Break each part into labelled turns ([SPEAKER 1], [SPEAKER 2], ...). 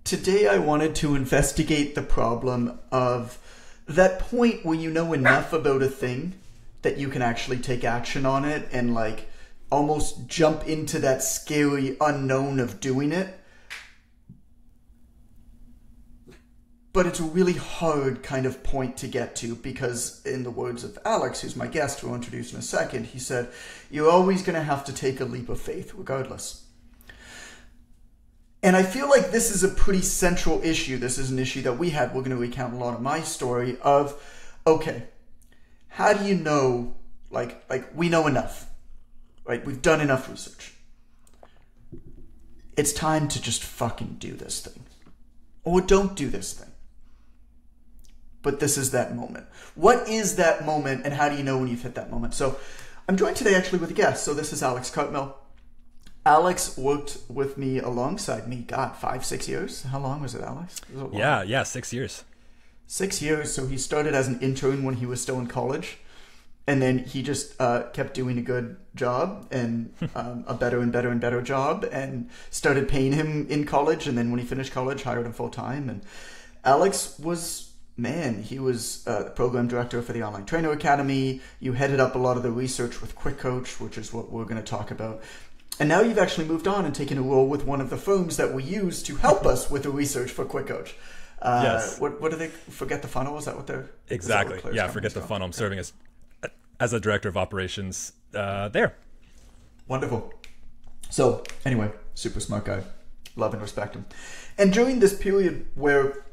[SPEAKER 1] Today I wanted to investigate the problem of that point where you know enough about a thing that you can actually take action on it and like almost jump into that scary unknown of doing it. But it's a really hard kind of point to get to because, in the words of Alex, who's my guest, who I'll introduce in a second, he said, you're always going to have to take a leap of faith regardless. And I feel like this is a pretty central issue. This is an issue that we had. We're going to recount a lot of my story of, okay, how do you know, like we know enough, right? We've done enough research. It's time to just fucking do this thing. Or don't do this thing. But this is that moment. What is that moment, and how do you know when you've hit that moment? So I'm joined today actually with a guest. So this is Alex Cartmill. Alex worked with me alongside me, God, 5-6 years? How long was it, Alex? Was it
[SPEAKER 2] Yeah, 6 years.
[SPEAKER 1] 6 years. So he started as an intern when he was still in college. And then he just kept doing a good job and a better and better and better job and started paying him in college. And then when he finished college, hired him full time. And Alex was, man, he was the program director for the Online Trainer Academy. You headed up a lot of the research with Quick Coach, which is what we're going to talk about. And now you've actually moved on and taken a role with one of the firms that we use to help us with the research for Quick Coach.
[SPEAKER 2] Yes.
[SPEAKER 1] What do they, Forget the Funnel? Is that what they're...
[SPEAKER 2] Exactly. Yeah, Forget the Funnel. I'm serving as a director of operations there.
[SPEAKER 1] Wonderful. So anyway, super smart guy. Love and respect him. And during this period where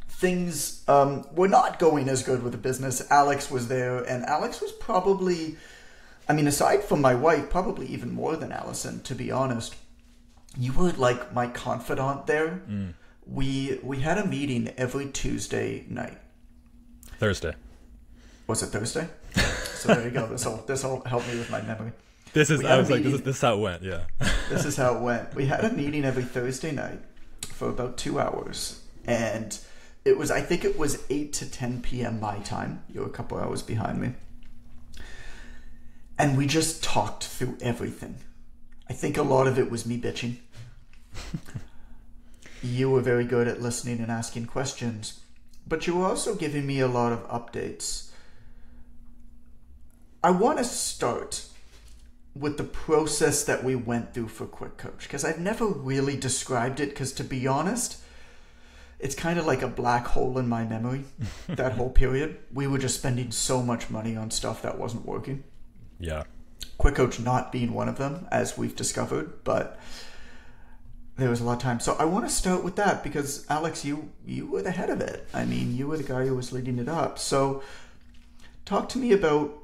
[SPEAKER 1] things were not going as good with the business, Alex was there, and Alex was probably... I mean, aside from my wife, probably even more than Allison, to be honest. You were like my confidant there. Mm. We had a meeting every Tuesday night.
[SPEAKER 2] Thursday.
[SPEAKER 1] Was it Thursday? So there you go. This will help me with my memory.
[SPEAKER 2] This is how it went. Yeah.
[SPEAKER 1] This is how it went. We had a meeting every Thursday night for about 2 hours, and I think it was 8 to 10 p.m. my time. You were a couple hours behind me. And we just talked through everything. I think a lot of it was me bitching. You were very good at listening and asking questions, but you were also giving me a lot of updates. I want to start with the process that we went through for Quick Coach, because I've never really described it, because to be honest, it's kind of like a black hole in my memory, that whole period. We were just spending so much money on stuff that wasn't working.
[SPEAKER 2] Yeah.
[SPEAKER 1] Quick Coach not being one of them, as we've discovered, but there was a lot of time. So I want to start with that because, Alex, you were the head of it. I mean, you were the guy who was leading it up. So talk to me about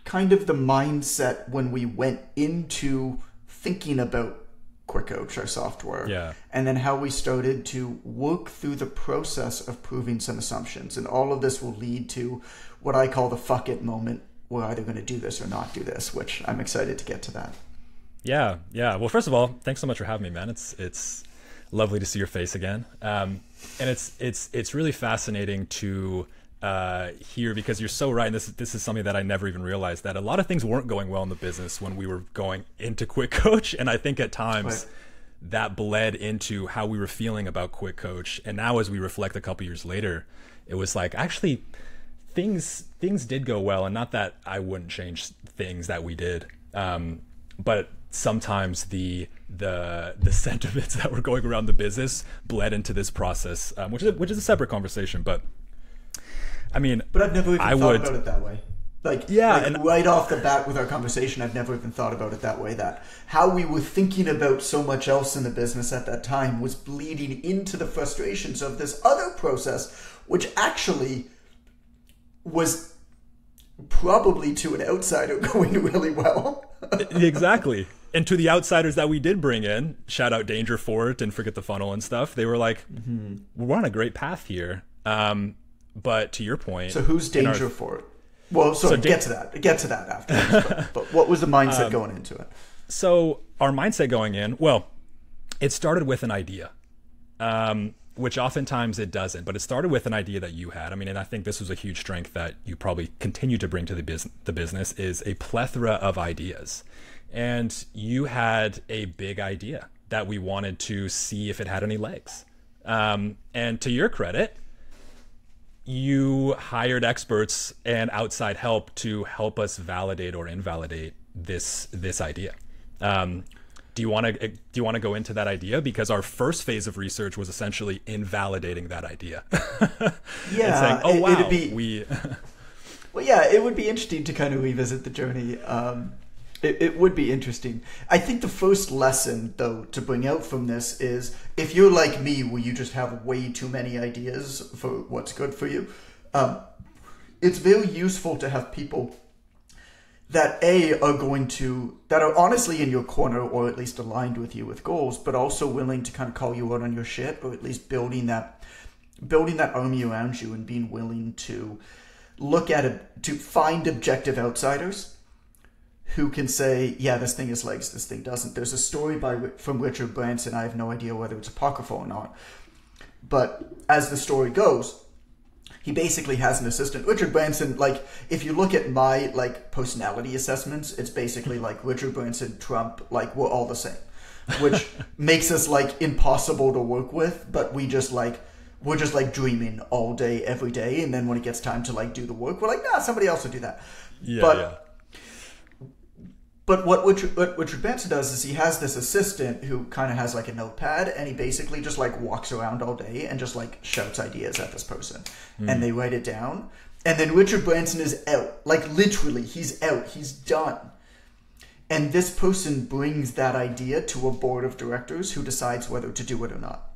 [SPEAKER 1] kind of the mindset when we went into thinking about Quick Coach, our software,
[SPEAKER 2] yeah,
[SPEAKER 1] and then how we started to work through the process of proving some assumptions. And all of this will lead to what I call the fuck it moment. We're either going to do this or not do this, which I'm excited to get to that.
[SPEAKER 2] Yeah. Well, first of all, thanks so much for having me, man. It's lovely to see your face again. And it's really fascinating to hear, because you're so right. And this is something that I never even realized, that a lot of things weren't going well in the business when we were going into Quick Coach. And I think at times that bled into how we were feeling about Quick Coach. And now as we reflect a couple years later, it was like, actually, things did go well, and not that I wouldn't change things that we did, but sometimes the sentiments that were going around the business bled into this process, which is a separate conversation. But I mean,
[SPEAKER 1] but I've never even thought about it that way.
[SPEAKER 2] And
[SPEAKER 1] right off the bat with our conversation, I've never even thought about it that way. That how we were thinking about so much else in the business at that time was bleeding into the frustrations of this other process, which actually was probably to an outsider going really well.
[SPEAKER 2] Exactly. And to the outsiders that we did bring in, shout out Dangerfort and Forget the Funnel and stuff, they were like, we're on a great path here. But to your point...
[SPEAKER 1] So who's Dangerfort? Well, get to that afterwards. but what was the mindset going into it?
[SPEAKER 2] So our mindset going in, well, it started with an idea. Which oftentimes it doesn't, but it started with an idea that you had. I mean, and I think this was a huge strength that you probably continue to bring to the business is a plethora of ideas. And you had a big idea that we wanted to see if it had any legs. And to your credit, you hired experts and outside help to help us validate or invalidate this idea. Do you want to go into that idea? Because our first phase of research was essentially invalidating that idea.
[SPEAKER 1] Yeah,
[SPEAKER 2] and saying, oh wow,
[SPEAKER 1] well, yeah, it would be interesting to kind of revisit the journey. It would be interesting. I think the first lesson, though, to bring out from this is, if you're like me, where you just have way too many ideas for what's good for you, it's very useful to have people that that are honestly in your corner, or at least aligned with you with goals, but also willing to kind of call you out on your shit, or at least building that army around you and being willing to look at it, to find objective outsiders who can say, yeah, this thing has legs, this thing doesn't. There's a story from Richard Branson. I have no idea whether it's apocryphal or not, but as the story goes, he basically has an assistant. Richard Branson, like, if you look at my, like, personality assessments, it's basically like Richard Branson, Trump, like, we're all the same, which makes us, like, impossible to work with, but we're just like dreaming all day, every day, and then when it gets time to, like, do the work, we're like, nah, somebody else will do that. But what Richard Branson does is he has this assistant who kind of has like a notepad, and he basically just like walks around all day and just like shouts ideas at this person, and they write it down. And then Richard Branson is out, like literally, he's out, he's done. And this person brings that idea to a board of directors who decides whether to do it or not.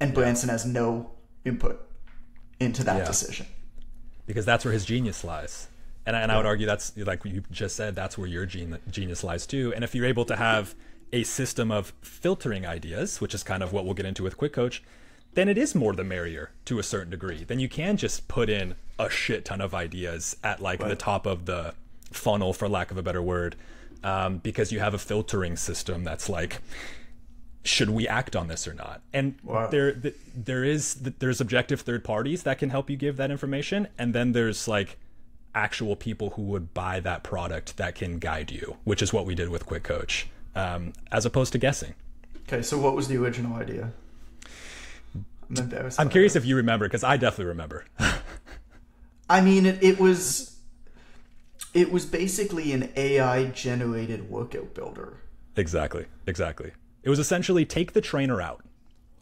[SPEAKER 1] And Branson has no input into that decision. Because
[SPEAKER 2] that's where his genius lies. And I would argue that's, like you just said, that's where your genius lies too. And if you're able to have a system of filtering ideas, which is kind of what we'll get into with Quick Coach, then it is more the merrier to a certain degree. Then you can just put in a shit ton of ideas at like the top of the funnel, for lack of a better word, because you have a filtering system that's like, should we act on this or not? And there's objective third parties that can help you give that information, and then there's like actual people who would buy that product that can guide you, which is what we did with Quick Coach, as opposed to guessing.
[SPEAKER 1] Okay, so what was the original idea?
[SPEAKER 2] I'm curious if you remember, because I definitely remember.
[SPEAKER 1] I mean, it was basically an AI generated workout builder.
[SPEAKER 2] Exactly. It was essentially take the trainer out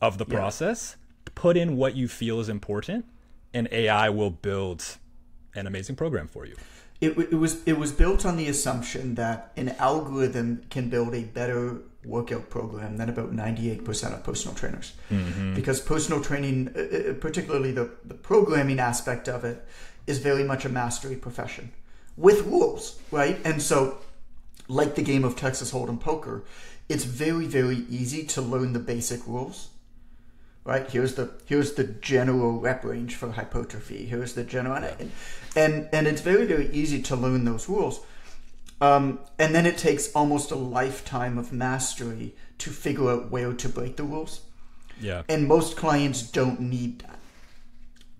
[SPEAKER 2] of the process, put in what you feel is important, and AI will build an amazing program for you.
[SPEAKER 1] It was built on the assumption that an algorithm can build a better workout program than about 98% of personal trainers. Mm-hmm. Because personal training, particularly the programming aspect of it, is very much a mastery profession with rules, right? And so, like the game of Texas Hold'em poker, it's very, very easy to learn the basic rules. Right, here's the general rep range for hypertrophy. Here's the general, and it's very, very easy to learn those rules. And then it takes almost a lifetime of mastery to figure out where to break the rules.
[SPEAKER 2] Yeah.
[SPEAKER 1] And most clients don't need that.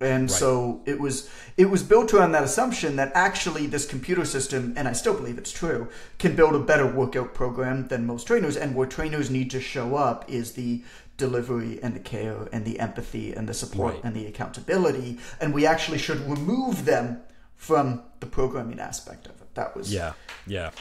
[SPEAKER 1] And so it was built around that assumption that actually this computer system, and I still believe it's true, can build a better workout program than most trainers. And where trainers need to show up is the delivery and the care and the empathy and the support and the accountability. And we actually should remove them from the programming aspect of it. That was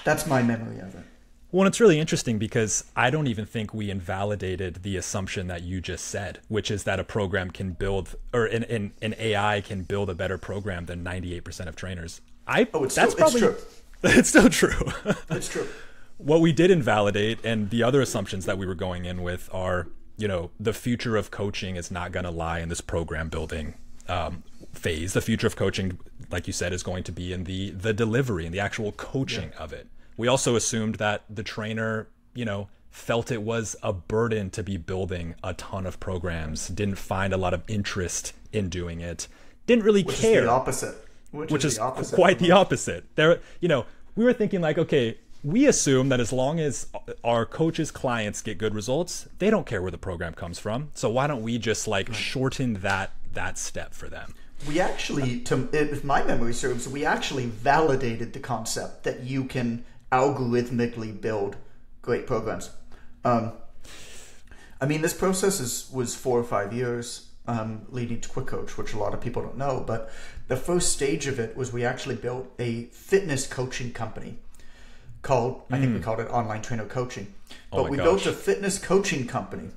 [SPEAKER 1] that's my memory of it.
[SPEAKER 2] Well, it's really interesting because I don't even think we invalidated the assumption that you just said, which is that a program can build, or an AI can build a better program than 98% of trainers.
[SPEAKER 1] It's true.
[SPEAKER 2] It's still true.
[SPEAKER 1] It's true.
[SPEAKER 2] What we did invalidate, and the other assumptions that we were going in with are, the future of coaching is not going to lie in this program building phase. The future of coaching, like you said, is going to be in the delivery and the actual coaching of it. We also assumed that the trainer, felt it was a burden to be building a ton of programs, didn't find a lot of interest in doing it, didn't really care.
[SPEAKER 1] Is the opposite. Which is
[SPEAKER 2] quite the opposite. We were thinking like, okay, we assume that as long as our coaches' clients get good results, they don't care where the program comes from. So why don't we just shorten that step for them?
[SPEAKER 1] We actually, if my memory serves, we actually validated the concept that you can algorithmically build great programs. I mean, this process was 4 or 5 years leading to QuickCoach, which a lot of people don't know. But the first stage of it was we actually built a fitness coaching company called, I think we called it Online Trainer Coaching. But we built a fitness coaching company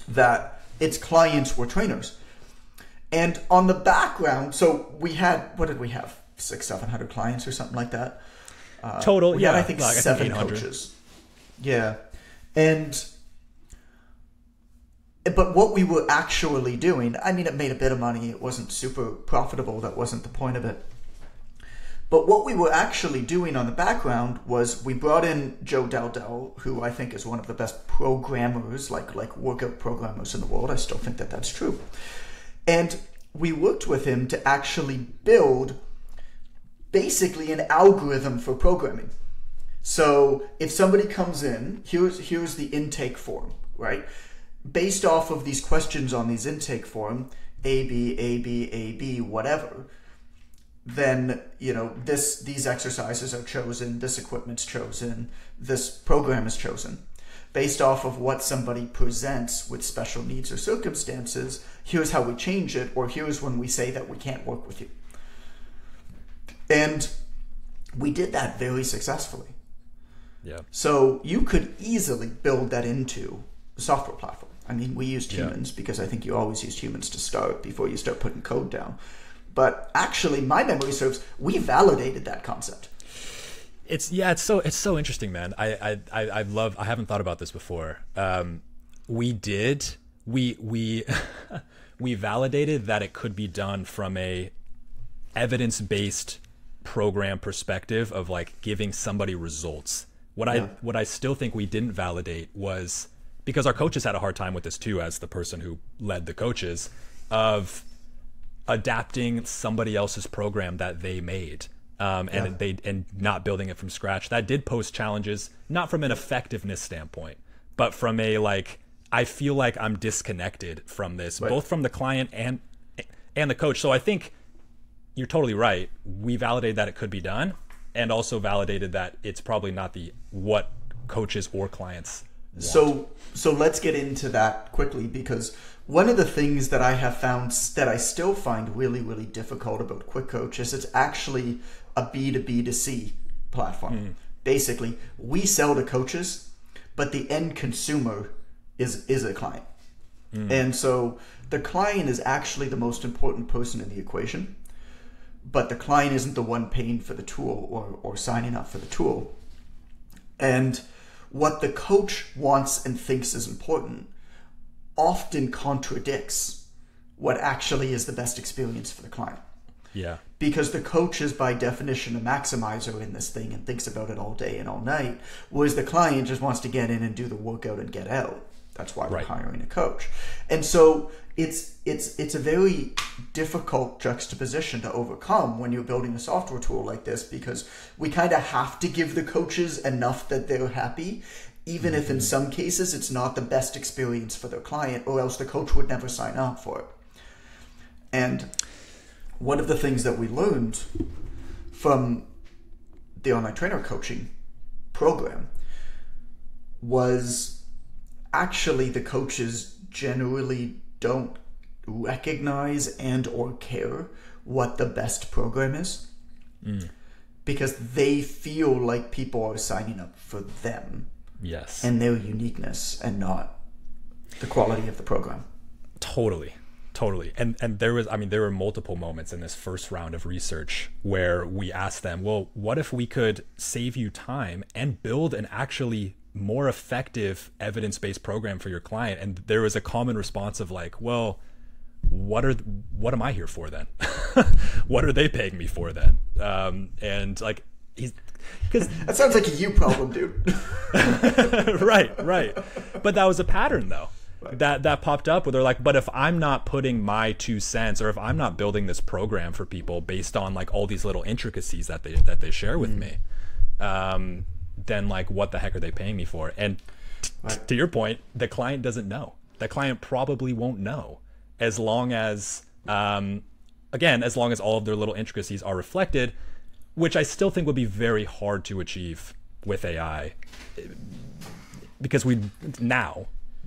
[SPEAKER 1] that its clients were trainers. And on the background, so we had, what did we have? 600-700 clients or something like that.
[SPEAKER 2] Total,
[SPEAKER 1] we had, I think, 7 coaches. Yeah. But what we were actually doing, I mean, it made a bit of money. It wasn't super profitable. That wasn't the point of it. But what we were actually doing on the background was we brought in Joe Dowdell, who I think is one of the best programmers, like workout programmers in the world. I still think that that's true. And we worked with him to actually build basically an algorithm for programming. So if somebody comes in, here's the intake form, right? Based off of these questions on these intake form, A, B, A, B, A, B, whatever, then, these exercises are chosen, this equipment's chosen, this program is chosen. Based off of what somebody presents with special needs or circumstances, here's how we change it, or here's when we say that we can't work with you. And we did that very successfully.
[SPEAKER 2] Yeah.
[SPEAKER 1] So you could easily build that into a software platform. I mean, we used humans because I think you always use humans to start before you start putting code down. But actually, my memory serves, we validated that concept.
[SPEAKER 2] It's so interesting, man. I haven't thought about this before. We validated that it could be done from a evidence-based program perspective of like giving somebody results. What I still think we didn't validate was, because our coaches had a hard time with this too, as the person who led the coaches, of adapting somebody else's program that they made. And not building it from scratch. That did pose challenges, not from an effectiveness standpoint, but from a I feel like I'm disconnected from this, right, both from the client and the coach. So I think you're totally right. We validated that it could be done, and also validated that it's probably not what coaches or clients want.
[SPEAKER 1] So let's get into that quickly, because one of the things that I have found that I still find really, really difficult about QuickCoach is it's actually a B2B2C platform. Basically, we sell to coaches, but the end consumer is a client. And so the client is actually the most important person in the equation, but the client isn't the one paying for the tool or signing up for the tool. And what the coach wants and thinks is important often contradicts what actually is the best experience for the client.
[SPEAKER 2] Yeah.
[SPEAKER 1] Because the coach is by definition a maximizer in this thing and thinks about it all day and all night, whereas the client just wants to get in and do the workout and get out. That's why we're hiring a coach. And so it's a very difficult juxtaposition to overcome when you're building a software tool like this, because we kind of have to give the coaches enough that they're happy, even if in some cases it's not the best experience for their client, or else the coach would never sign up for it. And one of the things that we learned from the online trainer coaching program was actually the coaches generally don't recognize and or care what the best program is, because they feel like people are signing up for them.
[SPEAKER 2] Yes.
[SPEAKER 1] And their uniqueness, and not the quality of the program.
[SPEAKER 2] Totally. And there were multiple moments in this first round of research where we asked them, well, what if we could save you time and build an actually more effective evidence-based program for your client? And there was a common response of like, well, what am I here for then? What are they paying me for then? And like, because
[SPEAKER 1] that sounds like a you problem, dude.
[SPEAKER 2] right. But that was a pattern though. Right. That popped up where they're like, but if I'm not putting my 2 cents, or if I'm not building this program for people based on like all these little intricacies that they share with me, then like, what the heck are they paying me for? And to your point, the client doesn't know. The client probably won't know, as long as, as long as all of their little intricacies are reflected, which I still think would be very hard to achieve with AI, because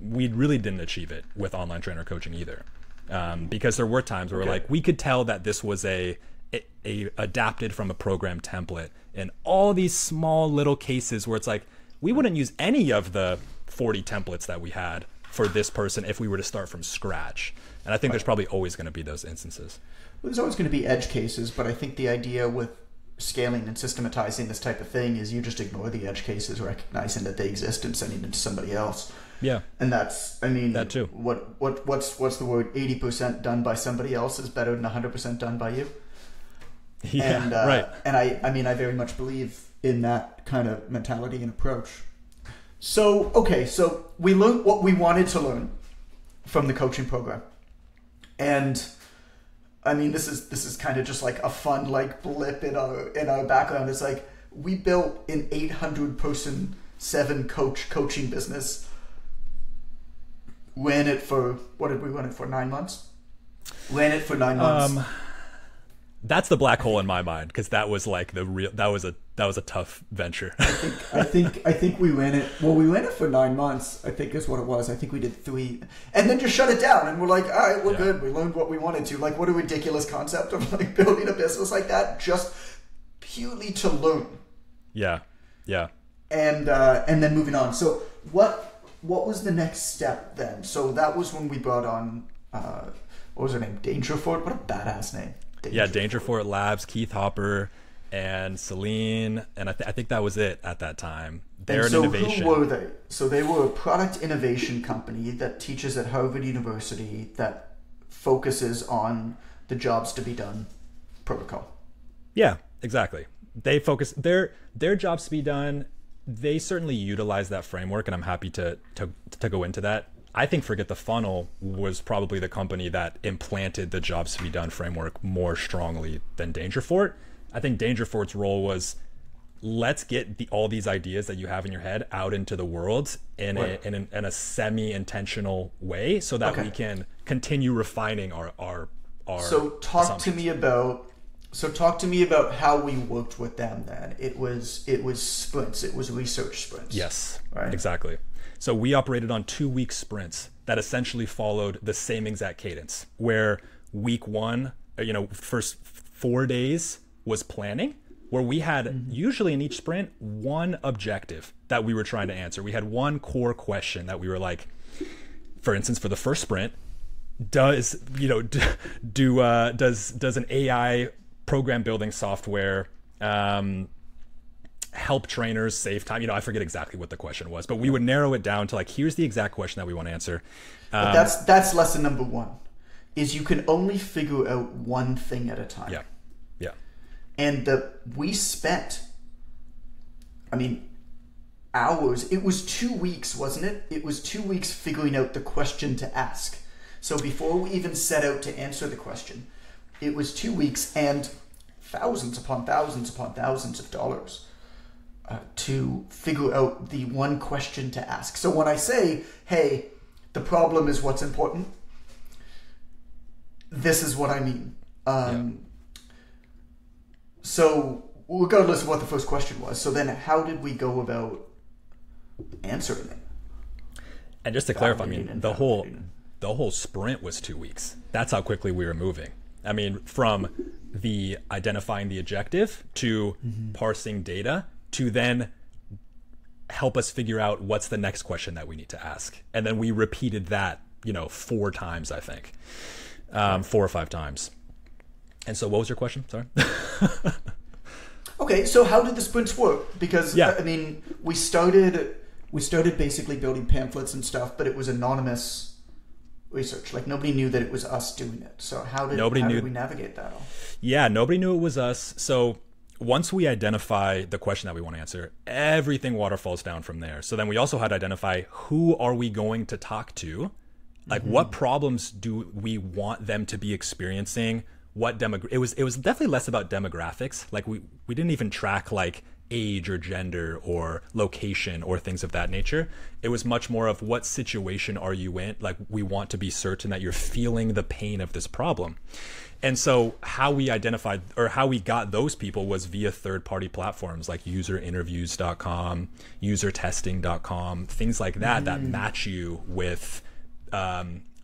[SPEAKER 2] we really didn't achieve it with online trainer coaching either. Because there were times where like we could tell that this was a adapted from a program template, and all these small little cases where it's like we wouldn't use any of the 40 templates that we had for this person if we were to start from scratch. And I think there's probably always going to be those instances.
[SPEAKER 1] Well, there's always going to be edge cases, but I think the idea with scaling and systematizing this type of thing is you just ignore the edge cases, recognizing that they exist and sending them to somebody else.
[SPEAKER 2] Yeah.
[SPEAKER 1] And that's, I mean,
[SPEAKER 2] that too.
[SPEAKER 1] What's the word? 80% done by somebody else is better than 100% done by you.
[SPEAKER 2] Yeah,
[SPEAKER 1] and,
[SPEAKER 2] right.
[SPEAKER 1] And I mean, I very much believe in that kind of mentality and approach. So, okay, so we learned what we wanted to learn from the coaching program. And I mean, this is kind of just like a fun like blip in our background. It's like we built an 800-person 7-coach coaching business. Ran it for, what did we run it for, 9 months? Ran it for 9 months.
[SPEAKER 2] That's the black hole in my mind, because that was like that was a tough venture.
[SPEAKER 1] I think we ran it. Well, we ran it for 9 months, I think is what it was. I think we did 3, and then just shut it down. And we're like, all right, we're good. We learned what we wanted to. Like, what a ridiculous concept of like building a business like that, just purely to learn.
[SPEAKER 2] Yeah, yeah.
[SPEAKER 1] And then moving on. So what was the next step then? So that was when we brought on what was her name? Dangerfort. What a badass name.
[SPEAKER 2] Dangerfort Labs, Keith Hopper, and Celine, and I think that was it at that time. They're an innovation.
[SPEAKER 1] Who were they? So they were a product innovation company that teaches at Harvard University that focuses on the jobs to be done protocol.
[SPEAKER 2] Yeah, exactly. They focus their jobs to be done. They certainly utilize that framework, and I'm happy to go into that. I think Forget the Funnel was probably the company that implanted the jobs to be done framework more strongly than Dangerfort. I think Dangerfort's role was, let's get all these ideas that you have in your head out into the world in a semi-intentional way, so that we can continue refining our
[SPEAKER 1] So talk to me about how we worked with them then. It was sprints. It was research sprints.
[SPEAKER 2] Yes,
[SPEAKER 1] right?
[SPEAKER 2] Exactly. So we operated on 2-week sprints that essentially followed the same exact cadence, where week 1, first 4 days was planning, where we had usually in each sprint 1 objective that we were trying to answer. We had 1 core question that we were like, for instance, for the first sprint, does an AI program building software help trainers save time? I forget exactly what the question was, but we would narrow it down to like, here's the exact question that we want to answer.
[SPEAKER 1] But that's lesson number 1, is you can only figure out one thing at a time.
[SPEAKER 2] Yeah. Yeah.
[SPEAKER 1] And we spent, hours. It was 2 weeks, wasn't it? It was 2 weeks figuring out the question to ask. So before we even set out to answer the question, it was 2 weeks and thousands upon thousands upon thousands of dollars to figure out the one question to ask. So when I say, hey, the problem is what's important, this is what I mean. So regardless of what the first question was, so then how did we go about answering it?
[SPEAKER 2] And just to clarify, the whole sprint was 2 weeks. That's how quickly we were moving. From the identifying the objective to parsing data to then help us figure out what's the next question that we need to ask. And then we repeated that, 4 times, I think, 4 or 5 times. And so what was your question? Sorry.
[SPEAKER 1] Okay. So how did the sprints work? Because we started basically building pamphlets and stuff, but it was anonymous research. Like nobody knew that it was us doing it. So how did we navigate that all?
[SPEAKER 2] Yeah, nobody knew it was us. So once we identify the question that we want to answer, everything waterfalls down from there. So then we also had to identify, who are we going to talk to? Like what problems do we want them to be experiencing? It was definitely less about demographics. Like we didn't even track like age or gender or location or things of that nature. It was much more of what situation are you in? Like, we want to be certain that you're feeling the pain of this problem. And so how we identified, or how we got those people, was via third-party platforms like userinterviews.com, usertesting.com, things like that, that match you with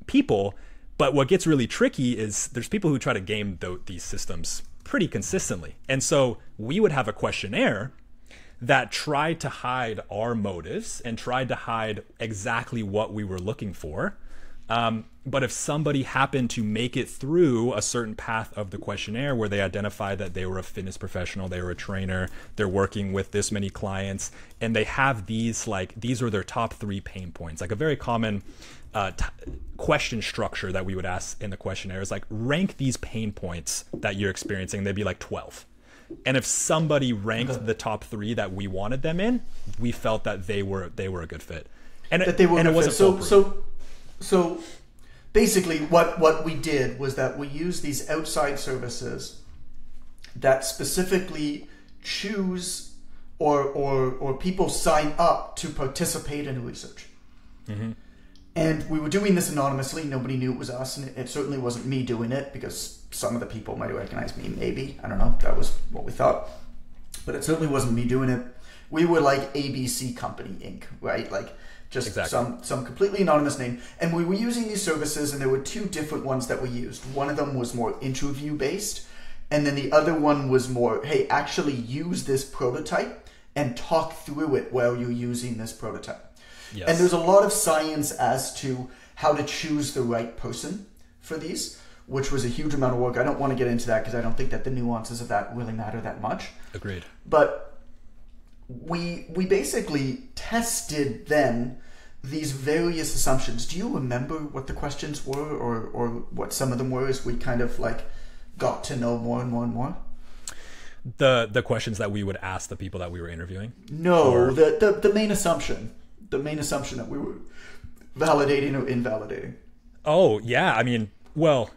[SPEAKER 2] people. But what gets really tricky is there's people who try to game these systems pretty consistently. And so we would have a questionnaire that tried to hide our motives and tried to hide exactly what we were looking for. But if somebody happened to make it through a certain path of the questionnaire where they identified that they were a fitness professional, they were a trainer, they're working with this many clients, and they have these, like, these are their top 3 pain points. Like a very common question structure that we would ask in the questionnaire is like, rank these pain points that you're experiencing. They'd be like 12. And if somebody ranked the top 3 that we wanted them in, we felt that they were a good fit. And
[SPEAKER 1] that they were
[SPEAKER 2] and
[SPEAKER 1] good
[SPEAKER 2] it wasn't
[SPEAKER 1] fit. So basically what we did was that we used these outside services that specifically choose or people sign up to participate in research. Mm-hmm. And we were doing this anonymously. Nobody knew it was us, and it certainly wasn't me doing it, because some of the people might recognize me, maybe. I don't know. That was what we thought. But it certainly wasn't me doing it. We were like ABC Company Inc., right? Like just exactly. some completely anonymous name. And we were using these services, and there were 2 different ones that we used. One of them was more interview-based, and then the other one was more, hey, actually use this prototype and talk through it while you're using this prototype. Yes. And there's a lot of science as to how to choose the right person for these, which was a huge amount of work. I don't want to get into that because I don't think that the nuances of that really matter that much.
[SPEAKER 2] Agreed.
[SPEAKER 1] But we basically tested then these various assumptions. Do you remember what the questions were, or what some of them were, as we kind of like got to know more and more and more?
[SPEAKER 2] The questions that we would ask the people that we were interviewing?
[SPEAKER 1] No, the main assumption. The main assumption that we were validating or invalidating.
[SPEAKER 2] Oh, yeah. I mean, well,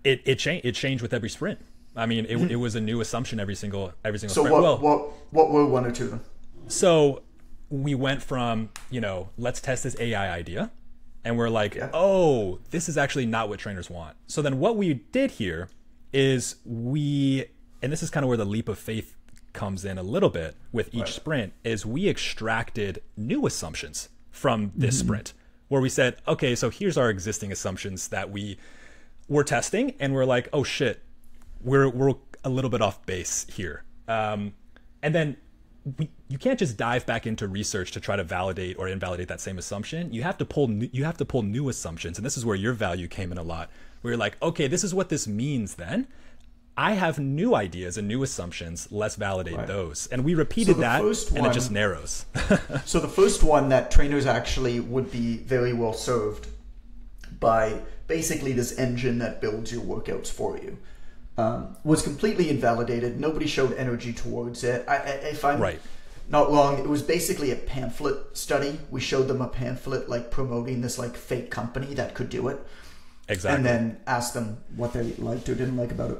[SPEAKER 2] it changed with every sprint. I mean, it was a new assumption every single sprint.
[SPEAKER 1] So what were 1 or 2 of them?
[SPEAKER 2] So we went from, let's test this AI idea, and we're like, oh, this is actually not what trainers want. So then what we did here is and this is kind of where the leap of faith comes in a little bit with each sprint, is we extracted new assumptions from this sprint, where we said, okay, so here's our existing assumptions that we were testing, and we're like, oh shit, we're a little bit off base here. And then you can't just dive back into research to try to validate or invalidate that same assumption. You have to pull new assumptions, and this is where your value came in a lot. Where you're like, okay, this is what this means then. I have new ideas and new assumptions. Let's validate those. And we repeated that, and it just narrows.
[SPEAKER 1] So the first one, that trainers actually would be very well served by basically this engine that builds your workouts for you, was completely invalidated. Nobody showed energy towards it. If I'm not wrong, it was basically a pamphlet study. We showed them a pamphlet like promoting this like fake company that could do it.
[SPEAKER 2] Exactly.
[SPEAKER 1] And then asked them what they liked or didn't like about it.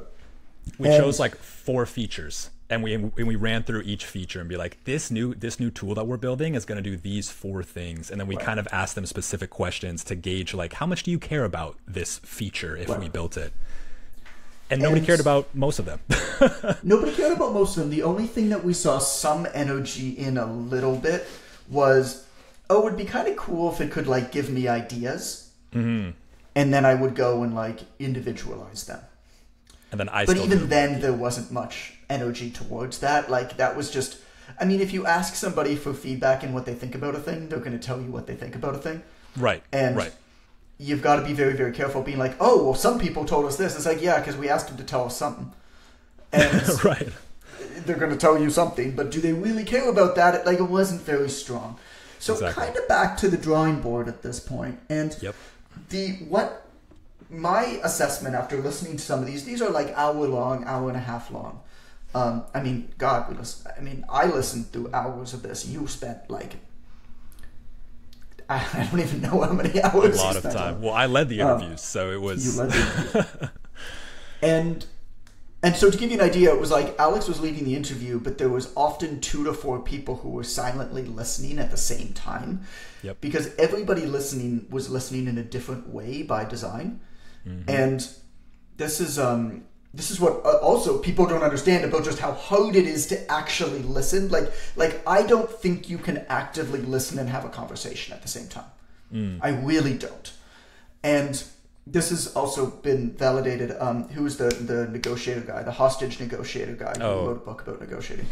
[SPEAKER 2] We chose like 4 features, and we ran through each feature and be like, this new tool that we're building is going to do these 4 things, and then we kind of asked them specific questions to gauge like, how much do you care about this feature if we built it? And nobody cared about most of them.
[SPEAKER 1] Nobody cared about most of them. The only thing that we saw some energy in a little bit was, oh, it would be kind of cool if it could like give me ideas, and then I would go and like individualize them.
[SPEAKER 2] And then
[SPEAKER 1] but even then, there wasn't much energy towards that. Like, that was just, I mean, if you ask somebody for feedback and what they think about a thing, they're going to tell you what they think about a thing.
[SPEAKER 2] Right.
[SPEAKER 1] And you've got to be very, very careful being like, oh, well, some people told us this. It's like, yeah, because we asked them to tell us something. And they're going to tell you something, but do they really care about that? Like, it wasn't very strong. So kind of back to the drawing board at this point. And my assessment after listening to some of these are like hour and a half long. I mean, God, I listened through hours of this. You spent like, I don't even know how many hours.
[SPEAKER 2] A lot of time. Well, I led the interviews, so it was.
[SPEAKER 1] You led the interviews. And so to give you an idea, it was like Alex was leading the interview, but there was often 2 to 4 people who were silently listening at the same time.
[SPEAKER 2] Yep.
[SPEAKER 1] Because everybody listening was listening in a different way by design. And this is what also people don't understand about just how hard it is to actually listen. Like I don't think you can actively listen and have a conversation at the same time. I really don't. And this has also been validated. Who's the negotiator guy, the hostage negotiator guy who wrote a book about negotiating?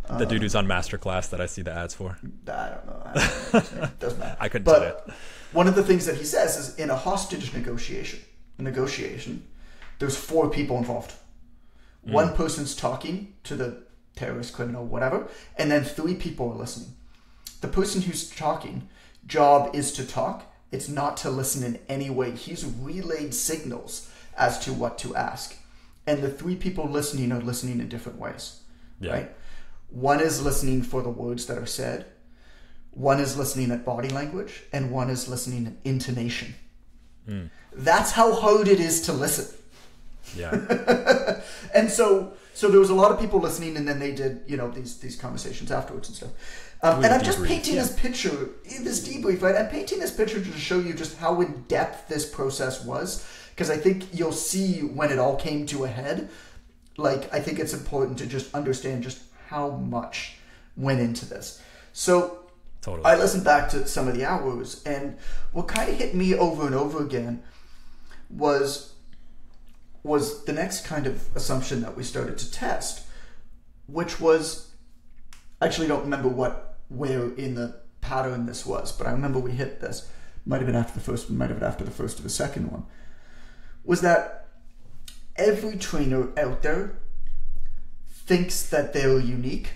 [SPEAKER 2] The dude who's on Masterclass that I see the ads for.
[SPEAKER 1] I don't know. It doesn't matter.
[SPEAKER 2] I couldn't tell you.
[SPEAKER 1] One of the things that he says is in a hostage negotiation, there's 4 people involved. One person's talking to the terrorist, criminal, whatever, and then 3 people are listening. The person who's talking, job is to talk. It's not to listen in any way. He's relayed signals as to what to ask. And the 3 people listening are listening in different ways. Yeah. Right? One is listening for the words that are said. One is listening at body language. And one is listening in intonation. That's how hard it is to listen.
[SPEAKER 2] Yeah.
[SPEAKER 1] And so there was a lot of people listening, and then they did, these conversations afterwards and stuff. And I'm just painting this picture, this debrief, right? I'm painting this picture to show you just how in depth this process was, because I think you'll see when it all came to a head. Like, I think it's important to just understand just how much went into this. So
[SPEAKER 2] totally.
[SPEAKER 1] I listened back to some of the hours, and what kind of hit me over and over again was the next kind of assumption that we started to test, which was, I actually don't remember where in the pattern this was, but I remember we hit this. Might have been after the first one, might have been after the first or the second one. Was that every trainer out there thinks that they're unique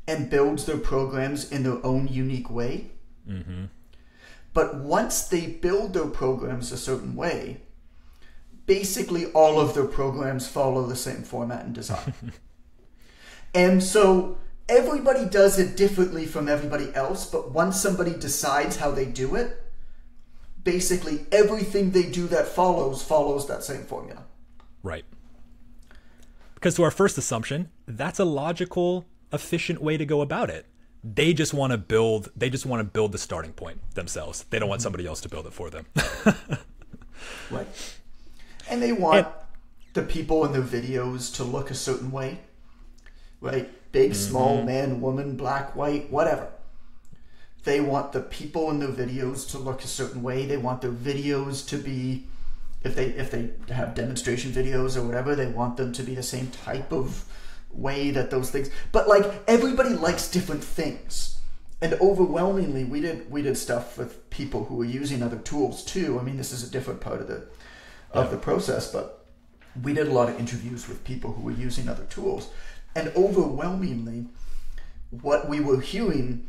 [SPEAKER 1] and builds their programs in their own unique way. But once they build their programs a certain way, basically all of their programs follow the same format and design. And so everybody does it differently from everybody else, but once somebody decides how they do it, basically everything they do that follows that same formula.
[SPEAKER 2] Right. Because to our first assumption, that's a logical, efficient way to go about it. They just want to build the starting point themselves. They don't want somebody else to build it for them.
[SPEAKER 1] Right. And they want the people in their videos to look a certain way. Right? Big, small, man, woman, black, white, whatever. They want the people in their videos to look a certain way. They want their videos to be, if they have demonstration videos or whatever, they want them to be the same type of way that those things. But like everybody likes different things. And overwhelmingly we did stuff with people who were using other tools too. I mean, this is a different part of the process, but we did a lot of interviews with people who were using other tools. And overwhelmingly, what we were hearing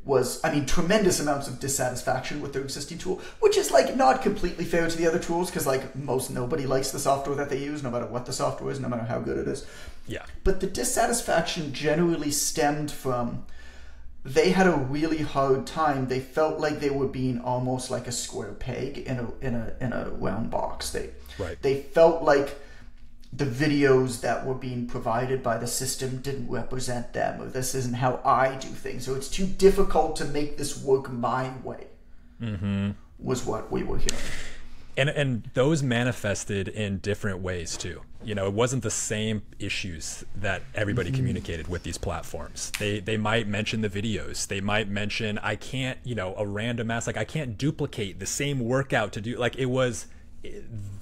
[SPEAKER 1] was, tremendous amounts of dissatisfaction with their existing tool, which is like not completely fair to the other tools, because like nobody likes the software that they use, no matter what the software is, no matter how good it is.
[SPEAKER 2] Yeah. But
[SPEAKER 1] the dissatisfaction generally stemmed from they had a really hard time. They felt like they were being almost like a square peg in a round box. They felt like the videos that were being provided by the system didn't represent them, or this isn't how I do things, or it's too difficult to make this work my way, was what we were hearing.
[SPEAKER 2] And those manifested in different ways too. It wasn't the same issues that everybody communicated with these platforms. They might mention the videos. They might mention, I can't, a random ass, like I can't duplicate the same workout to do, like it was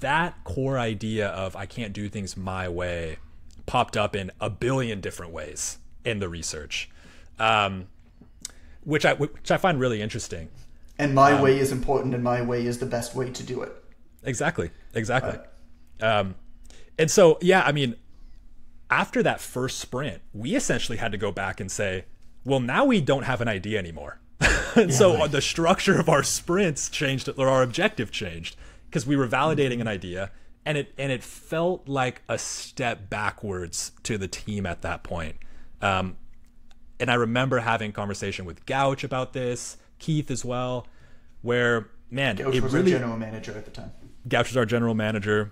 [SPEAKER 2] that core idea of I can't do things my way popped up in a billion different ways in the research, which I find really interesting.
[SPEAKER 1] And my way is important, and my way is the best way to do it.
[SPEAKER 2] Exactly. And so, yeah, after that first sprint, we essentially had to go back and say, well, now we don't have an idea anymore. And the structure of our sprints changed, or our objective changed, because we were validating an idea, and it felt like a step backwards to the team at that point. And I remember having a conversation with Gouch about this, Keith as well, where, man,
[SPEAKER 1] Gouch was our general manager at the time.
[SPEAKER 2] Gouch was our general manager.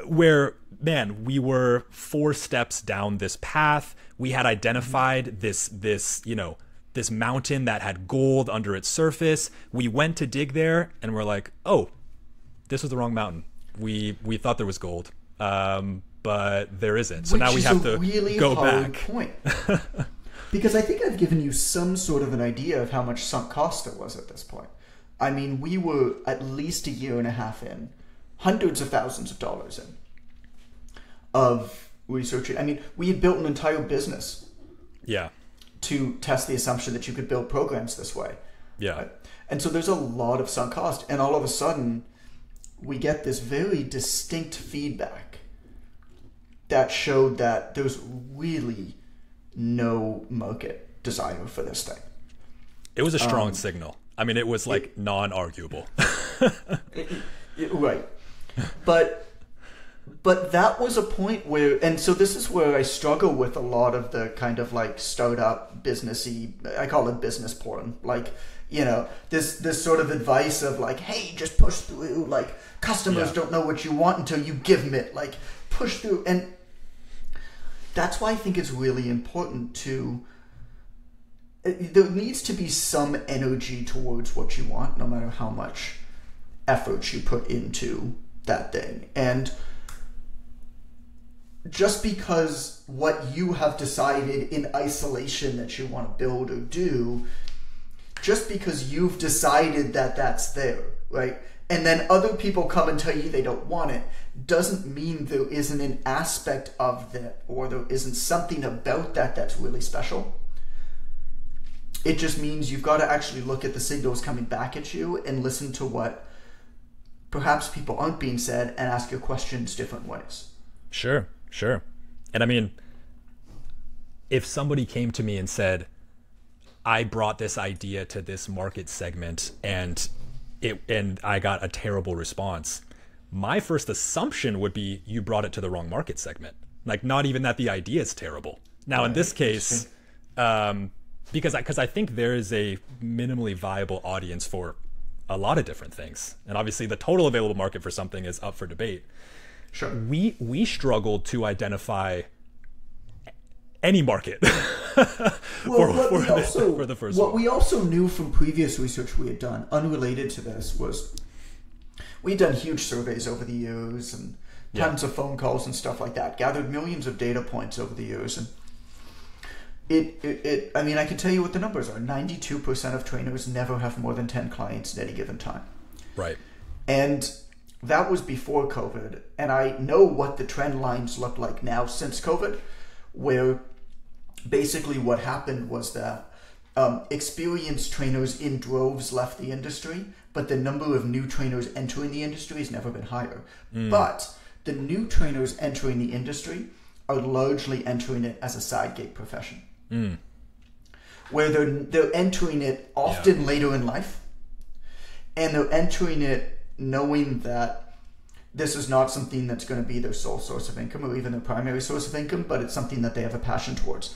[SPEAKER 2] where, man, we were 4 steps down this path. We had identified this mountain that had gold under its surface. We went to dig there and we're like, oh, this was the wrong mountain. We thought there was gold, but there isn't. So now we have to
[SPEAKER 1] really
[SPEAKER 2] go
[SPEAKER 1] hard
[SPEAKER 2] back.
[SPEAKER 1] Point. Because I think I've given you some sort of an idea of how much sunk cost there was at this point. I mean, we were at least a year and a half in, hundreds of thousands of dollars in, of research. I mean, we had built an entire business to test the assumption that you could build programs this way.
[SPEAKER 2] Yeah.
[SPEAKER 1] Right? And so there's a lot of sunk cost. And all of a sudden, we get this very distinct feedback that showed that there's really no market desire for this thing.
[SPEAKER 2] It was a strong signal. I mean, it was like non-arguable.
[SPEAKER 1] Right. But that was a point where, and so this is where I struggle with a lot of the kind of like startup businessy, I call it business porn. Like, this sort of advice of like, hey, just push through. Like, customers don't know what you want until you give them it. Like, push through. And that's why I think it's really important there needs to be some energy towards what you want, no matter how much effort you put into that thing. And just because what you have decided in isolation that you want to build or do, just because you've decided that that's there, right? And then other people come and tell you they don't want it, doesn't mean there isn't an aspect of that, or there isn't something about that that's really special. It just means you've got to actually look at the signals coming back at you and listen to what perhaps people aren't being said and ask your questions different ways.
[SPEAKER 2] Sure. And I mean, if somebody came to me and said, I brought this idea to this market segment and I got a terrible response, my first assumption would be you brought it to the wrong market segment. Like, not even that the idea is terrible. Now, in this case, because I think there is a minimally viable audience for a lot of different things. And obviously the total available market for something is up for debate.
[SPEAKER 1] Sure.
[SPEAKER 2] We struggled to identify any market for the first one.
[SPEAKER 1] What we also knew from previous research we had done, unrelated to this, was we'd done huge surveys over the years and tons of phone calls and stuff like that, gathered millions of data points over the years. And I mean, I can tell you what the numbers are. 92% of trainers never have more than 10 clients at any given time.
[SPEAKER 2] Right.
[SPEAKER 1] And that was before COVID. And I know what the trend lines look like now since COVID, where basically what happened was that experienced trainers in droves left the industry, but the number of new trainers entering the industry has never been higher. But the new trainers entering the industry are largely entering it as a side gig profession. Where they're entering it often later in life, and they're entering it knowing that this is not something that's going to be their sole source of income or even their primary source of income, but it's something that they have a passion towards.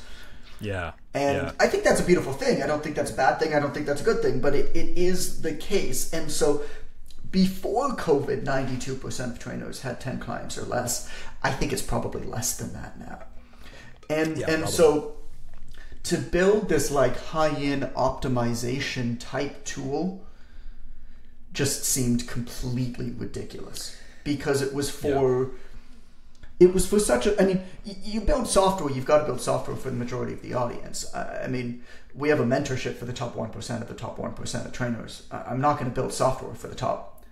[SPEAKER 1] And I think that's a beautiful thing. I don't think that's a bad thing. I don't think that's a good thing, but it is the case. And so before COVID, 92% of trainers had 10 clients or less. I think it's probably less than that now. And so to build this like high-end optimization type tool just seemed completely ridiculous, because it was for such a, I mean, you build software, you've got to build software for the majority of the audience. I mean, we have a mentorship for the top 1% of the top 1% of trainers. I'm not going to build software for the top,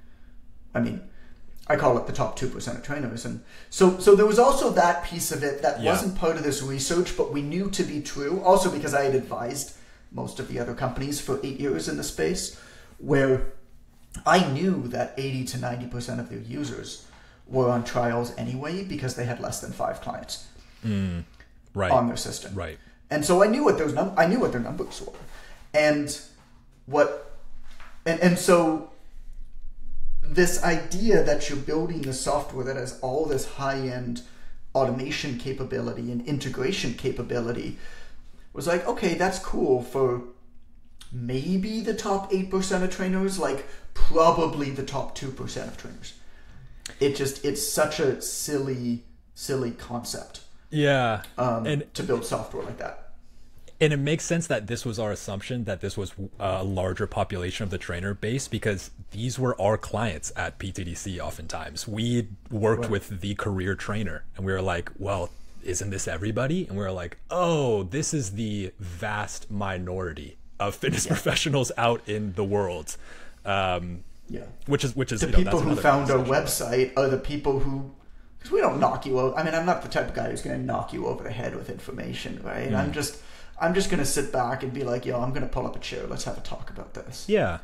[SPEAKER 1] I call it the top 2% of trainers. And so there was also that piece of it that wasn't part of this research, but we knew to be true. Also because I had advised most of the other companies for 8 years in the space, where I knew that 80 to 90% of their users were on trials anyway because they had less than 5 clients on their system.
[SPEAKER 2] Right.
[SPEAKER 1] And so I knew what their numbers were. And so this idea that you're building the software that has all this high-end automation capability and integration capability was like, okay, that's cool for maybe the top 8% of trainers, like probably the top 2% of trainers. it's such a silly concept.
[SPEAKER 2] Yeah.
[SPEAKER 1] And to build software like that.
[SPEAKER 2] And it makes sense that this was our assumption, that this was a larger population of the trainer base, because these were our clients at PTDC. Oftentimes we worked with the career trainer, and we were like, well, isn't this everybody? And we were like, oh, this is the vast minority of fitness professionals out in the world. Which is
[SPEAKER 1] the people who found our website are the people who, because we don't knock you over. I mean, I'm not the type of guy who's going to knock you over the head with information, right? I'm just going to sit back and be like, yo, I'm going to pull up a chair. Let's have a talk about this.
[SPEAKER 2] Yeah.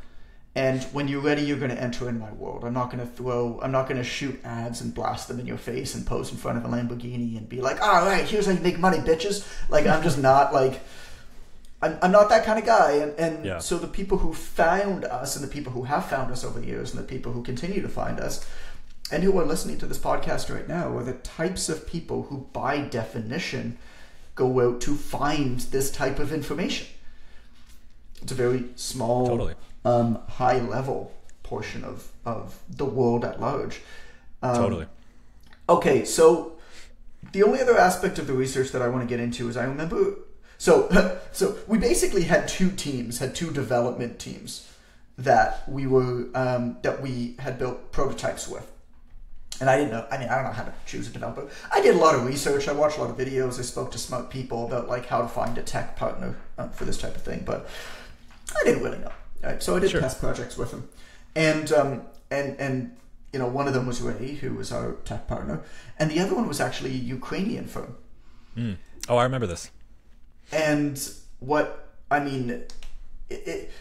[SPEAKER 1] And when you're ready, you're going to enter in my world. I'm not going to shoot ads and blast them in your face and pose in front of a Lamborghini and be like, all right, here's how you make money, bitches. Like, I'm just not like, I'm not that kind of guy. And so the people who found us, and the people who have found us over the years, and the people who continue to find us, and who are listening to this podcast right now, are the types of people who, by definition, go out to find this type of information. It's a very small, high level portion of the world at large. Okay, so the only other aspect of the research that I want to get into is I remember, so we basically had two development teams that we had built prototypes with. And I don't know how to choose a developer. I did a lot of research. I watched a lot of videos. I spoke to smart people about like how to find a tech partner for this type of thing, but I didn't really know. Right? So I did test projects with them, and you know, one of them was Ray, who was our tech partner, and the other one was actually a Ukrainian firm.
[SPEAKER 2] Oh, I remember this.
[SPEAKER 1] And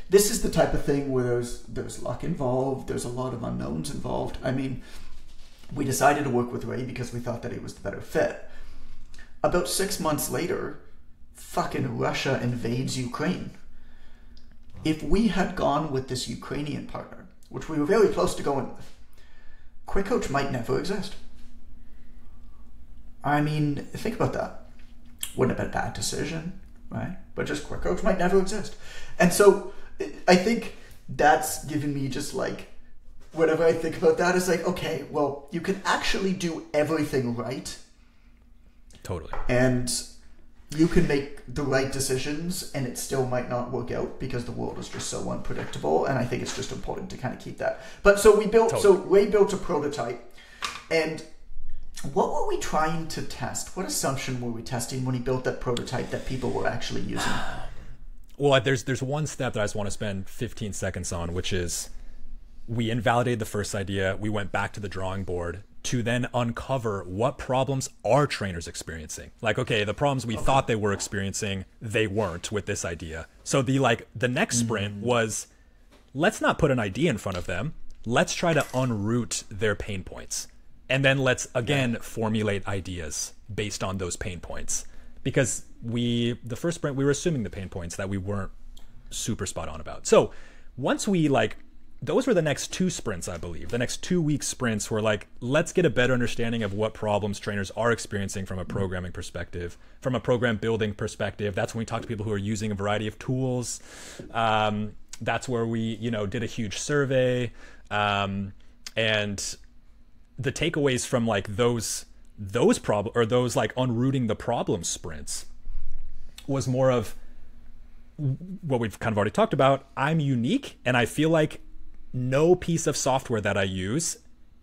[SPEAKER 1] this is the type of thing where there's luck involved. There's a lot of unknowns involved. I mean, we decided to work with Ray because we thought that he was the better fit. About 6 months later, fucking Russia invades Ukraine. If we had gone with this Ukrainian partner, which we were very close to going with, QuickCoach might never exist. I mean, think about that. Wouldn't have been a bad decision, right? But just QuickCoach might never exist. And so I think that's given me just like, whenever I think about that, it's like, okay, well, you can actually do everything right.
[SPEAKER 2] Totally.
[SPEAKER 1] And you can make the right decisions and it still might not work out because the world is just so unpredictable. And I think it's just important to kind of keep that. But so Ray built a prototype. And what were we trying to test? What assumption were we testing when he built that prototype that people were actually using?
[SPEAKER 2] Well, there's one step that I just want to spend 15 seconds on, which is, we invalidated the first idea. We went back to the drawing board to then uncover what problems are trainers experiencing. Like, okay, the problems we thought they were experiencing, they weren't with this idea. So the next sprint was, let's not put an idea in front of them. Let's try to unroot their pain points. And then let's again formulate ideas based on those pain points. Because the first sprint, we were assuming the pain points that we weren't super spot on about. So once we those were the next two sprints, I believe. The next 2 week sprints were like, let's get a better understanding of what problems trainers are experiencing from a programming perspective, from a program building perspective. That's when we talked to people who are using a variety of tools. That's where we, did a huge survey. And the takeaways from like those problem, or those like unrooting the problem sprints, was more of what we've kind of already talked about. I'm unique, and I feel like no piece of software that I use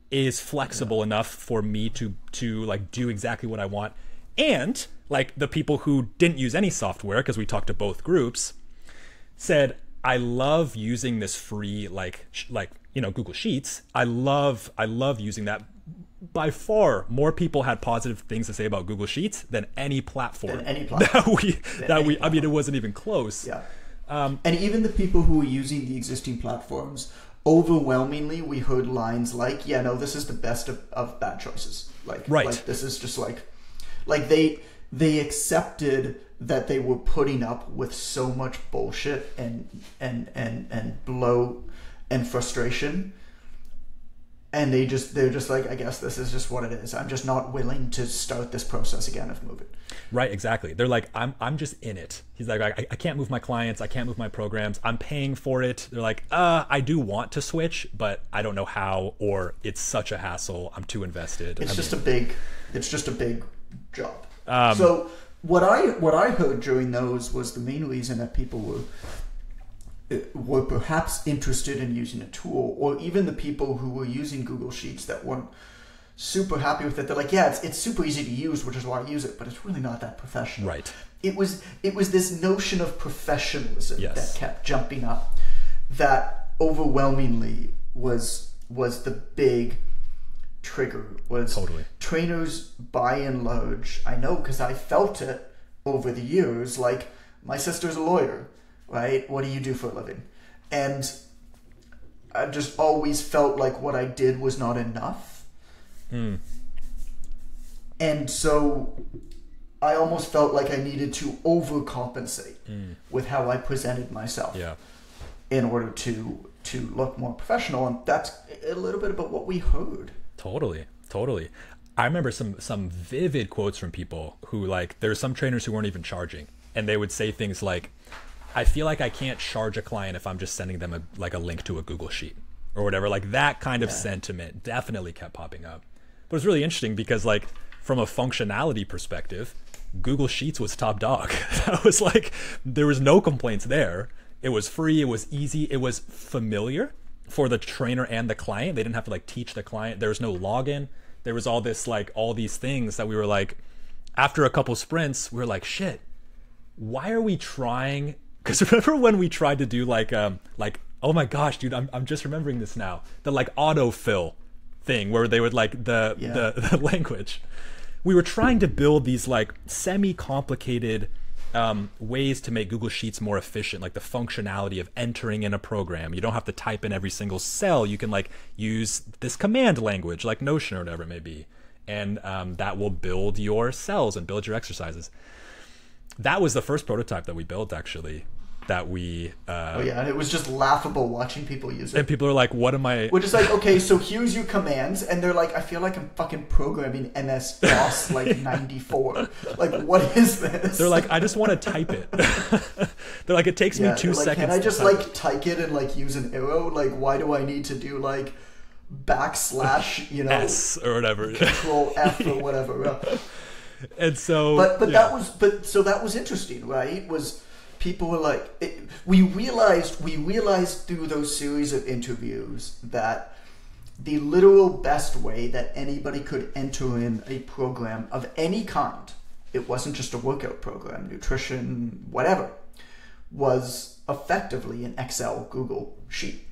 [SPEAKER 2] is flexible enough for me to like do exactly what I want. And like the people who didn't use any software, because we talked to both groups, said, I love using this free Google Sheets. I love using that. By far, more people had positive things to say about Google Sheets than any platform. I mean, it wasn't even close.
[SPEAKER 1] Yeah. And even the people who were using the existing platforms, overwhelmingly, we heard lines like, "Yeah, no, this is the best of bad choices." Like this is just like they accepted that they were putting up with so much bullshit and blow and frustration and they're just like, I guess this is just what it is. I'm just not willing to start this process again of moving.
[SPEAKER 2] Right, exactly. They're like, I'm just in it. He's like, I can't move my clients, I can't move my programs, I'm paying for it. They're like, I do want to switch, but I don't know how, or it's such a hassle, I'm too invested.
[SPEAKER 1] It's just a big job. So what I heard during those was the main reason that people were perhaps interested in using a tool, or even the people who were using Google Sheets that weren't super happy with it. They're like, yeah, it's super easy to use, which is why I use it, but it's really not that professional.
[SPEAKER 2] Right.
[SPEAKER 1] It was this notion of professionalism
[SPEAKER 2] Yes.
[SPEAKER 1] that kept jumping up, that overwhelmingly was the big trigger. Was
[SPEAKER 2] Totally.
[SPEAKER 1] trainers by and large, I know because I felt it over the years, like, my sister's a lawyer, right? What do you do for a living? And I just always felt like what I did was not enough. And so I almost felt like I needed to overcompensate with how I presented myself in order to look more professional. And that's a little bit about what we heard.
[SPEAKER 2] Totally. I remember some vivid quotes from people who, like, there's some trainers who weren't even charging, and they would say things like, I feel like I can't charge a client if I'm just sending them a link to a Google Sheet or whatever. Like, that kind of sentiment definitely kept popping up. But it's really interesting because, like, from a functionality perspective, Google Sheets was top dog. That was like, there was no complaints there. It was free, it was easy, it was familiar for the trainer and the client. They didn't have to, like, teach the client. There was no login. There was all this, like, all these things that we were like, after a couple sprints, we were like, shit, why are we trying? Because remember when we tried to do like, oh my gosh, dude, I'm just remembering this now. The, like, autofill thing where they would, like, the language. We were trying to build these, like, semi-complicated ways to make Google Sheets more efficient, like the functionality of entering in a program. You don't have to type in every single cell. You can, like, use this command language like Notion or whatever it may be, and that will build your cells and build your exercises. That was the first prototype that we built, actually, that we
[SPEAKER 1] and it was just laughable watching people use it.
[SPEAKER 2] And people are like, what am I...
[SPEAKER 1] We're just like, okay, so here's your commands, and they're like, I feel like I'm fucking programming MS-DOS like 94. Like, what is this?
[SPEAKER 2] They're like, I just want to type it. They're like, it takes me 2 seconds.
[SPEAKER 1] Can I just, like, type it and, like, use an arrow? Like, why do I need to do, like, backslash, you know,
[SPEAKER 2] S or whatever,
[SPEAKER 1] Control F or whatever?
[SPEAKER 2] And so,
[SPEAKER 1] but that was interesting, right? Was people were like, we realized through those series of interviews that the literal best way that anybody could enter in a program of any kind, it wasn't just a workout program, nutrition, whatever, was effectively an Excel Google sheet,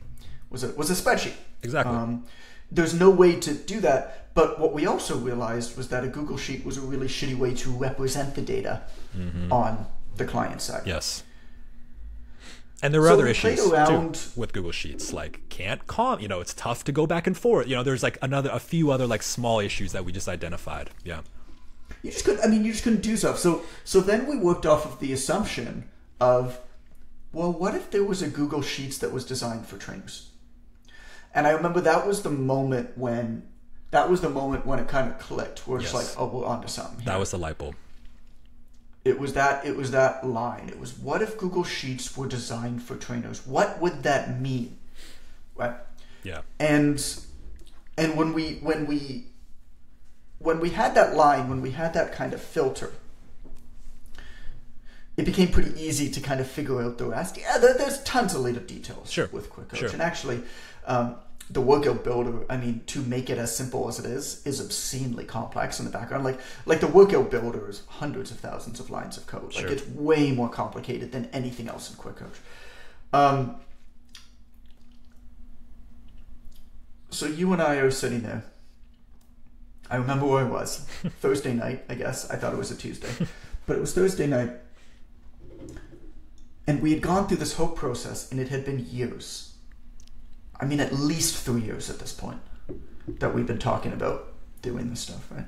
[SPEAKER 1] was a spreadsheet.
[SPEAKER 2] Exactly.
[SPEAKER 1] There's no way to do that, but what we also realized was that a Google Sheet was a really shitty way to represent the data on the client side.
[SPEAKER 2] Yes. And there were other issues too with Google Sheets, like it's tough to go back and forth. You know, there's like a few other, like, small issues that we just identified. Yeah.
[SPEAKER 1] You just couldn't do stuff. So then we worked off of the assumption of, well, what if there was a Google Sheets that was designed for trainers? And I remember that was the moment when it kind of clicked. Where it's like, oh, we're onto something here.
[SPEAKER 2] That was the light bulb.
[SPEAKER 1] It was that line. It was, what if Google Sheets were designed for trainers? What would that mean? Right?
[SPEAKER 2] Yeah.
[SPEAKER 1] And when we had that line, when we had that kind of filter, it became pretty easy to kind of figure out the rest. Yeah, there's tons of little details with Quick Coach. Sure. And actually, the workout builder, I mean, to make it as simple as it is obscenely complex in the background. Like the workout builder is hundreds of thousands of lines of code. Sure. Like, it's way more complicated than anything else in Quick Coach. So you and I are sitting there. I remember where I was. Thursday night, I guess. I thought it was a Tuesday. But it was Thursday night. And we had gone through this whole process, and it had been years. I mean, at least 3 years at this point that we've been talking about doing this stuff, right?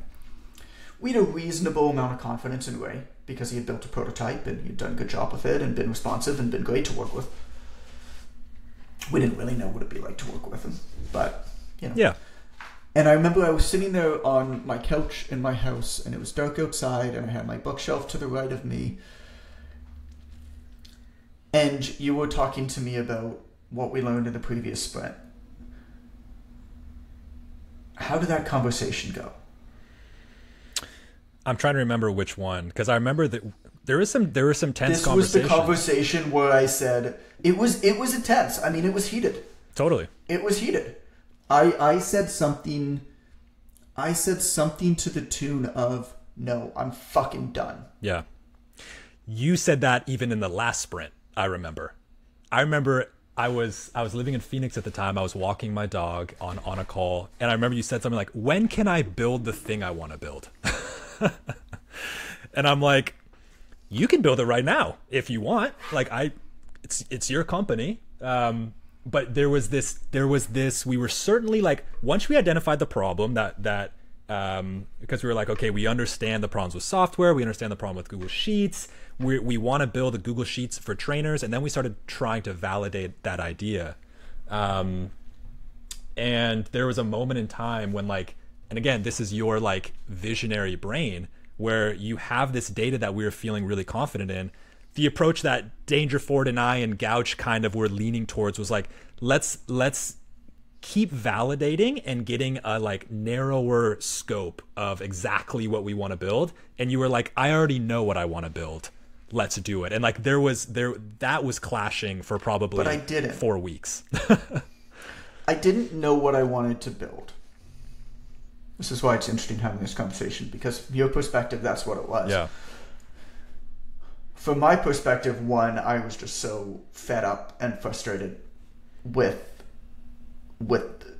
[SPEAKER 1] We had a reasonable amount of confidence in Ray because he had built a prototype and he'd done a good job with it and been responsive and been great to work with. We didn't really know what it'd be like to work with him, but, you know.
[SPEAKER 2] Yeah.
[SPEAKER 1] And I remember I was sitting there on my couch in my house, and it was dark outside, and I had my bookshelf to the right of me. And you were talking to me about what we learned in the previous sprint. How did that conversation go?
[SPEAKER 2] I'm trying to remember which one, because I remember that there were some tense conversations.
[SPEAKER 1] This was the conversation where I said it was intense. I mean, it was heated.
[SPEAKER 2] Totally.
[SPEAKER 1] It was heated. I said something to the tune of, "No, I'm fucking done."
[SPEAKER 2] Yeah. You said that even in the last sprint, I remember. I was living in Phoenix at the time. I was walking my dog on a call, and I remember you said something like, "When can I build the thing I want to build?" And I'm like, "You can build it right now if you want. Like, it's your company." But there was this, we were certainly like, once we identified the problem because we were like, okay, we understand the problems with software. We understand the problem with Google Sheets. We want to build a Google Sheets for trainers. And then we started trying to validate that idea. And there was a moment in time when, like, and again, this is your like visionary brain, where you have this data that we were feeling really confident in. The approach that Dangerford and I and Gouch kind of were leaning towards was like, let's keep validating and getting a like narrower scope of exactly what we want to build. And you were like, I already know what I want to build. Let's do it. And like that was clashing for probably
[SPEAKER 1] but I didn't.
[SPEAKER 2] 4 weeks.
[SPEAKER 1] I didn't know what I wanted to build. This is why it's interesting having this conversation, because from your perspective, that's what it was.
[SPEAKER 2] Yeah.
[SPEAKER 1] From my perspective, one, I was just so fed up and frustrated with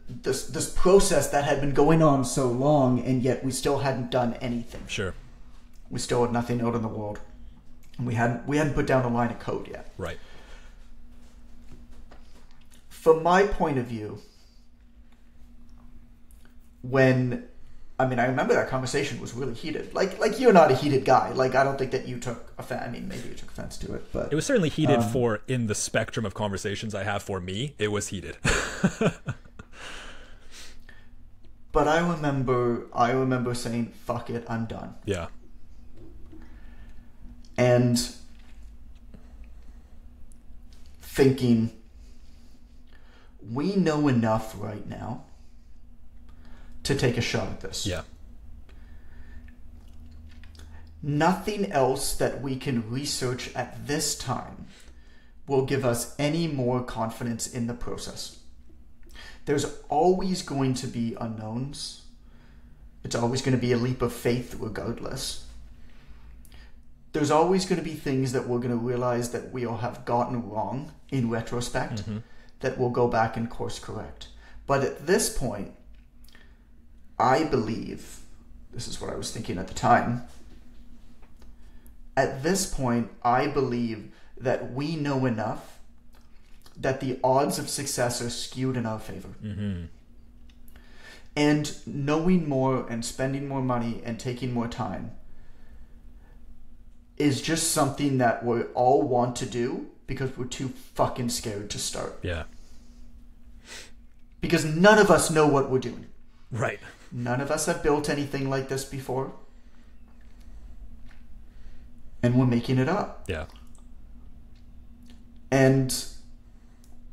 [SPEAKER 1] this process that had been going on so long, and yet we still hadn't done anything.
[SPEAKER 2] Sure.
[SPEAKER 1] We still had nothing out in the world, and we hadn't put down a line of code yet.
[SPEAKER 2] Right.
[SPEAKER 1] From my point of view, I remember that conversation was really heated. Like you're not a heated guy. Like, I don't think that you took offense. I mean, maybe you took offense to it, but
[SPEAKER 2] it was certainly heated for in the spectrum of conversations I have. For me, it was heated.
[SPEAKER 1] But I remember saying, "Fuck it, I'm done."
[SPEAKER 2] Yeah.
[SPEAKER 1] And thinking, we know enough right now to take a shot at this.
[SPEAKER 2] Yeah.
[SPEAKER 1] Nothing else that we can research at this time will give us any more confidence in the process. There's always going to be unknowns. It's always going to be a leap of faith regardless. There's always going to be things that we're going to realize that we'll have gotten wrong in retrospect, that we'll go back and course correct. But at this point, I believe, this is what I was thinking at the time, at this point, I believe that we know enough that the odds of success are skewed in our favor.
[SPEAKER 2] Mm-hmm.
[SPEAKER 1] And knowing more and spending more money and taking more time is just something that we all want to do because we're too fucking scared to start.
[SPEAKER 2] Yeah.
[SPEAKER 1] Because none of us know what we're doing.
[SPEAKER 2] Right.
[SPEAKER 1] None of us have built anything like this before. And we're making it up.
[SPEAKER 2] Yeah.
[SPEAKER 1] And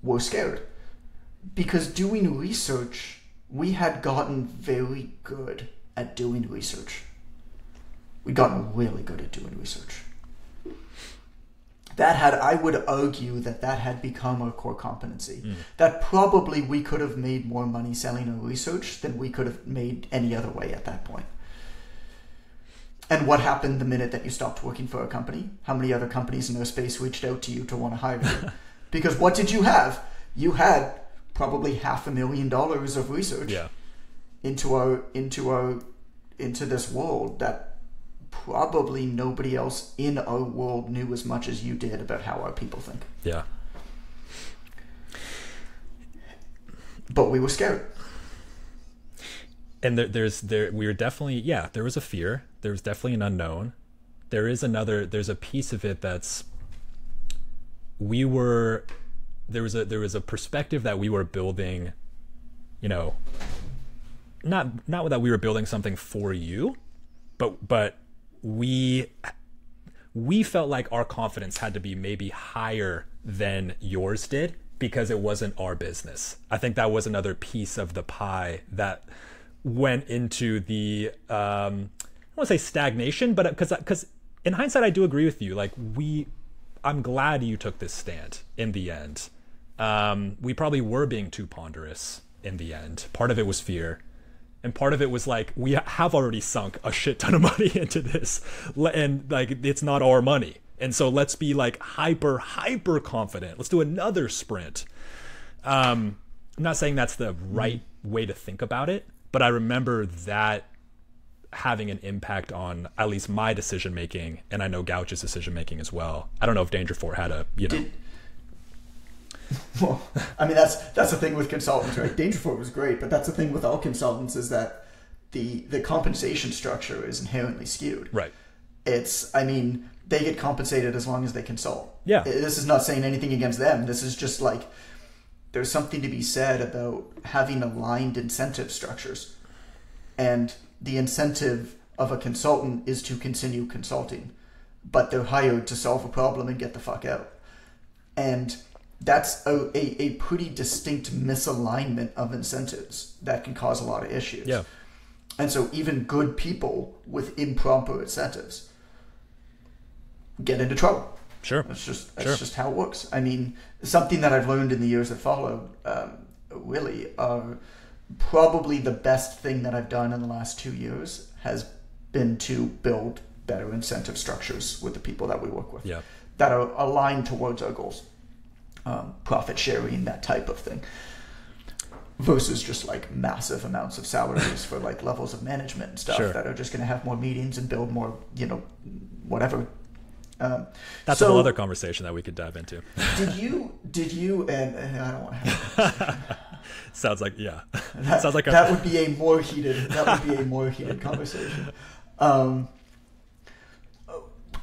[SPEAKER 1] we're scared. Because doing research, we had gotten very good at doing research. We'd gotten really good at doing research. I would argue that had become our core competency. That probably we could have made more money selling our research than we could have made any other way at that point. And what happened the minute that you stopped working for a company? How many other companies in our space reached out to you to want to hire you? Because what did you have? You had probably $500,000 of research into this world that probably nobody else in our world knew as much as you did about how our people think.
[SPEAKER 2] Yeah.
[SPEAKER 1] But we were scared.
[SPEAKER 2] And we were definitely, there was a fear. There was definitely an unknown. There's a piece of it that's, there was a perspective that we were building, not that we were building something for you, but we felt like our confidence had to be maybe higher than yours did because it wasn't our business. I think that was another piece of the pie that went into the I don't want to say stagnation, but because in hindsight, I do agree with you. Like I'm glad you took this stand in the end. We probably were being too ponderous in the end. Part of it was fear. And part of it was like, we have already sunk a shit ton of money into this. And like, it's not our money. And so let's be like hyper confident. Let's do another sprint. I'm not saying that's the right way to think about it, but I remember that having an impact on at least my decision making, and I know Gouch's decision making as well. I don't know if Danger 4 had a,
[SPEAKER 1] well, I mean, that's the thing with consultants, right? Danger 4 was great, but that's the thing with all consultants is that the compensation structure is inherently skewed.
[SPEAKER 2] Right.
[SPEAKER 1] I mean, they get compensated as long as they consult.
[SPEAKER 2] Yeah.
[SPEAKER 1] This is not saying anything against them. This is just like, there's something to be said about having aligned incentive structures. And the incentive of a consultant is to continue consulting, but they're hired to solve a problem and get the fuck out. And that's a pretty distinct misalignment of incentives that can cause a lot of issues.
[SPEAKER 2] Yeah.
[SPEAKER 1] And so even good people with improper incentives get into trouble.
[SPEAKER 2] Sure.
[SPEAKER 1] That's just how it works. I mean, something that I've learned in the years that followed, really, probably the best thing that I've done in the last 2 years has been to build better incentive structures with the people that we work with that are aligned towards our goals. Profit sharing, that type of thing, versus just like massive amounts of salaries for like levels of management and stuff that are just going to have more meetings and build more, whatever.
[SPEAKER 2] That's a whole other conversation that we could dive into.
[SPEAKER 1] Did you, and I don't want to have
[SPEAKER 2] sounds like,
[SPEAKER 1] that would be a more heated conversation.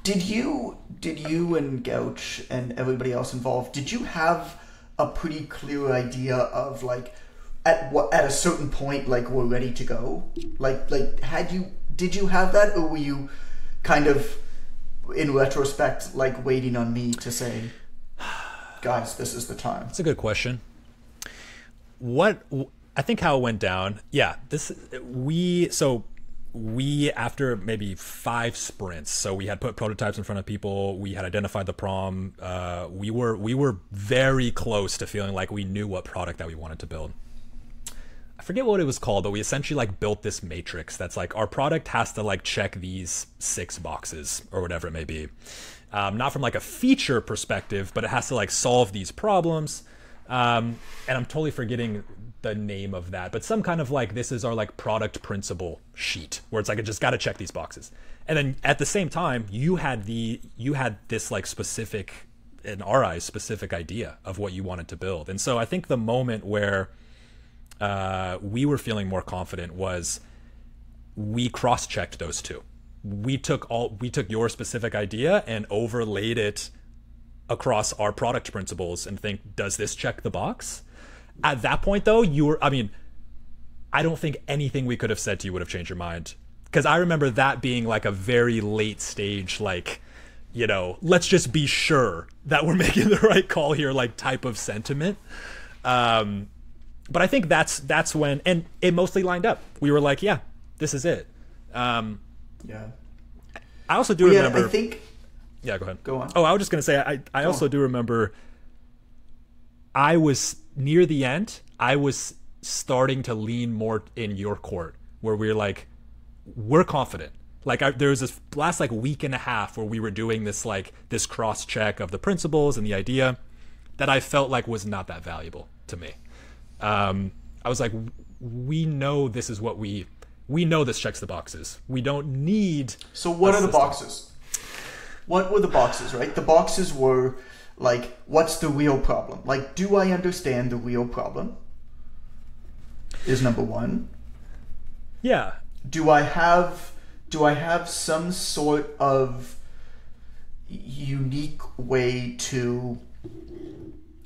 [SPEAKER 1] Did you and Gouch and everybody else involved, did you have a pretty clear idea of like at a certain point, like we're ready to go? Like did you have that, or were you kind of in retrospect like waiting on me to say, guys, this is the time?
[SPEAKER 2] That's a good question. I think how it went down. Yeah, we, after maybe 5 sprints, so we had put prototypes in front of people, we had identified the problem, we were very close to feeling like we knew what product that we wanted to build. I forget what it was called, but we essentially like built this matrix that's like, our product has to like check these 6 boxes or whatever it may be. Not from like a feature perspective, but it has to like solve these problems. And I'm totally forgetting the name of that, but some kind of like, this is our like product principle sheet where it's like, I just got to check these boxes. And then at the same time, you had this like specific, in our eyes, specific idea of what you wanted to build. And so I think the moment where we were feeling more confident was we cross-checked those two. We took your specific idea and overlaid it across our product principles and think, does this check the box? At that point, though, I don't think anything we could have said to you would have changed your mind. Because I remember that being like a very late stage, like, let's just be sure that we're making the right call here, like type of sentiment. But I think that's when, and it mostly lined up. We were like, yeah, this is it.
[SPEAKER 1] Yeah.
[SPEAKER 2] I also do remember.
[SPEAKER 1] I think.
[SPEAKER 2] Yeah, go ahead.
[SPEAKER 1] Go on.
[SPEAKER 2] Oh, I was just going to say, I also do remember I was near the end, I was starting to lean more in your court where we were like, we're confident. Like there was this last like week and a half where we were doing this like this cross check of the principles and the idea that I felt like was not that valuable to me. I was like, we know this is what we know this checks the boxes. We don't need.
[SPEAKER 1] So what are the boxes? What were the boxes, right? The boxes were like, what's the real problem? Like, do I understand the real problem? Is number one.
[SPEAKER 2] Yeah.
[SPEAKER 1] Do I have some sort of unique way to,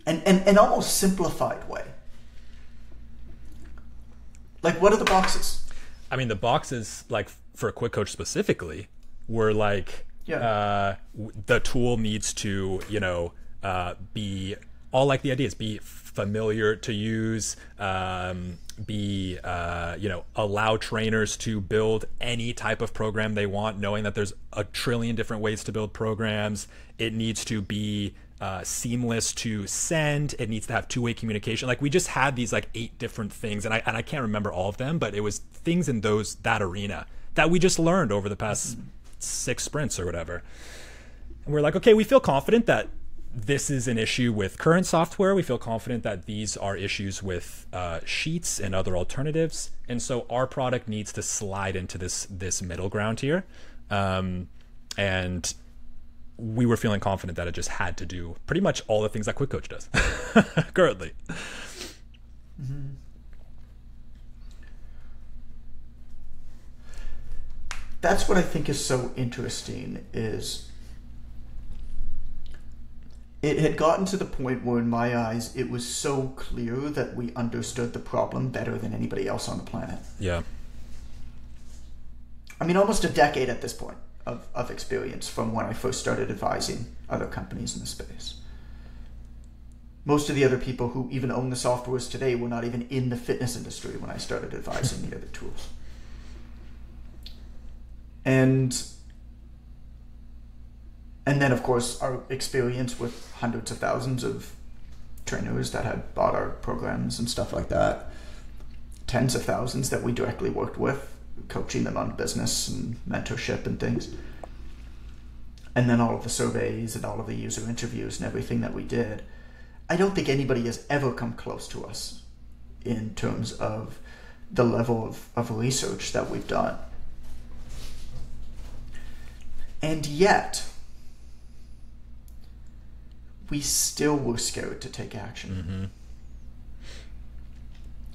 [SPEAKER 1] an almost simplified way Like, what are the boxes?
[SPEAKER 2] I mean, the boxes, like for Quick Coach specifically, were like the tool needs to, be all like the ideas, be familiar to use, allow trainers to build any type of program they want, knowing that there's a trillion different ways to build programs. It needs to be seamless to send. It needs to have two-way communication. Like, we just had these like 8 different things, and I can't remember all of them, but it was things in that arena that we just learned over the past 6 sprints or whatever. And we're like, okay, we feel confident that this is an issue with current software. We feel confident that these are issues with Sheets and other alternatives. And so our product needs to slide into this middle ground here. And we were feeling confident that it just had to do pretty much all the things that Quick Coach does currently.
[SPEAKER 1] Mm-hmm. That's what I think is so interesting, is it had gotten to the point where, in my eyes, it was so clear that we understood the problem better than anybody else on the planet.
[SPEAKER 2] Yeah.
[SPEAKER 1] I mean, almost a decade at this point of experience from when I first started advising other companies in the space. Most of the other people who even own the softwares today were not even in the fitness industry when I started advising the other tools. And then, of course, our experience with hundreds of thousands of trainers that had bought our programs and stuff like that. Tens of thousands that we directly worked with, coaching them on business and mentorship and things. And then all of the surveys and all of the user interviews and everything that we did. I don't think anybody has ever come close to us in terms of the level of research that we've done. And yet, we still were scared to take action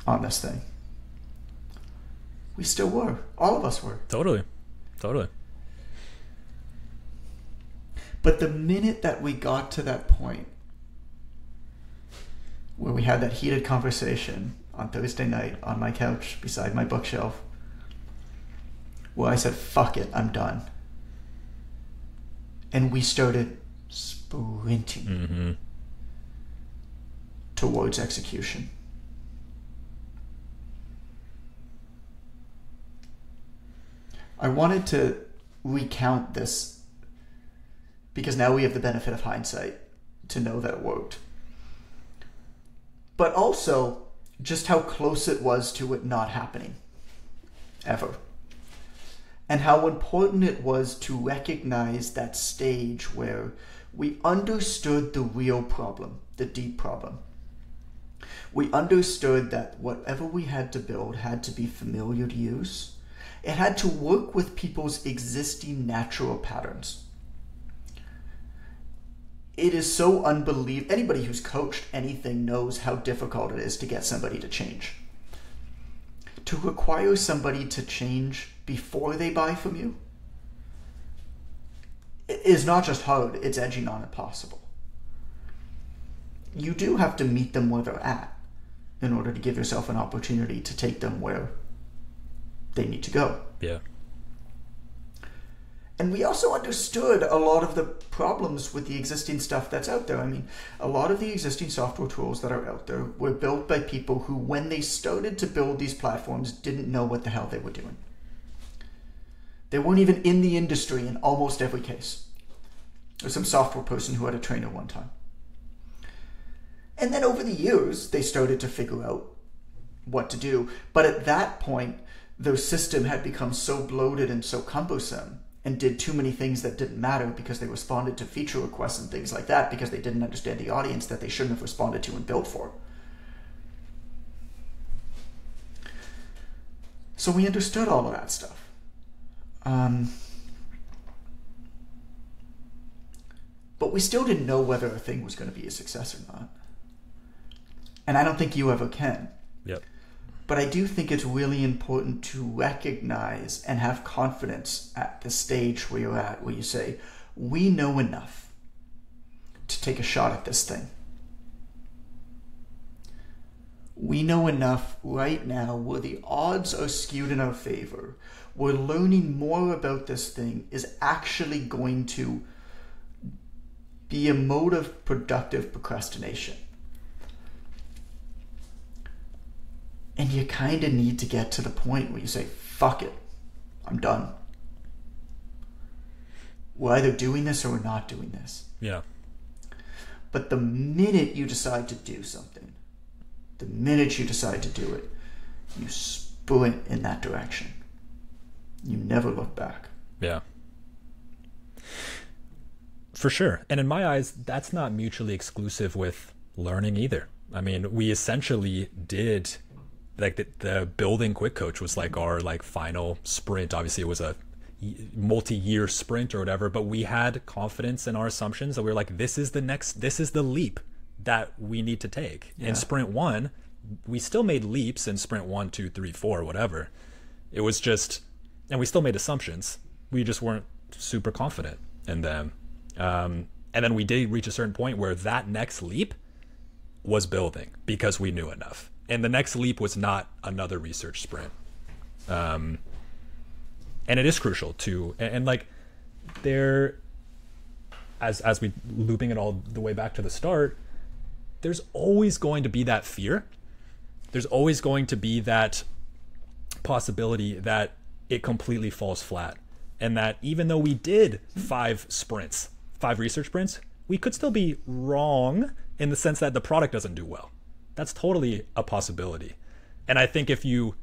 [SPEAKER 1] on this thing. We still were. All of us were.
[SPEAKER 2] Totally.
[SPEAKER 1] But the minute that we got to that point where we had that heated conversation on Thursday night on my couch beside my bookshelf, where I said, fuck it, I'm done. And we started sprinting towards execution. I wanted to recount this because now we have the benefit of hindsight to know that it worked. But also just how close it was to it not happening ever. And how important it was to recognize that stage where we understood the real problem, the deep problem. We understood that whatever we had to build had to be familiar to use. It had to work with people's existing natural patterns. It is so unbelievable. Anybody who's coached anything knows how difficult it is to get somebody to change. To require somebody to change before they buy from you is not just hard, it's edging on impossible. You do have to meet them where they're at in order to give yourself an opportunity to take them where they need to go.
[SPEAKER 2] Yeah.
[SPEAKER 1] And we also understood a lot of the problems with the existing stuff that's out there. I mean, a lot of the existing software tools that are out there were built by people who, when they started to build these platforms, didn't know what the hell they were doing. They weren't even in the industry in almost every case. There's some software person who had a trainer one time. And then over the years, they started to figure out what to do. But at that point, their system had become so bloated and so cumbersome and did too many things that didn't matter because they responded to feature requests and things like that because they didn't understand the audience that they shouldn't have responded to and built for. So we understood all of that stuff. But we still didn't know whether a thing was going to be a success or not. And I don't think you ever can.
[SPEAKER 2] Yep.
[SPEAKER 1] But I do think it's really important to recognize and have confidence at the stage where you're at, where you say, we know enough to take a shot at this thing. We know enough right now where the odds are skewed in our favor, where learning more about this thing is actually going to be a mode of productive procrastination. And you kind of need to get to the point where you say, fuck it, I'm done. We're either doing this or we're not doing this.
[SPEAKER 2] Yeah.
[SPEAKER 1] But the minute you decide to do something, the minute you decide to do it, you sprint in that direction. You never look back.
[SPEAKER 2] Yeah. For sure. And in my eyes, that's not mutually exclusive with learning either. I mean, we essentially did, like, the building Quick Coach was like our like final sprint. Obviously it was a multi-year sprint or whatever, but we had confidence in our assumptions that we were like, this is the leap that we need to take. In sprint 1, we still made leaps in sprint 1, 2, 3, 4, whatever. It was just, and we still made assumptions. We just weren't super confident in them. And then we did reach a certain point where that next leap was building because we knew enough. And the next leap was not another research sprint. And it is crucial to, and like there, as we looping it all the way back to the start, there's always going to be that fear. There's always going to be that possibility that it completely falls flat. And that even though we did 5 research sprints, we could still be wrong in the sense that the product doesn't do well. That's totally a possibility. And I think if you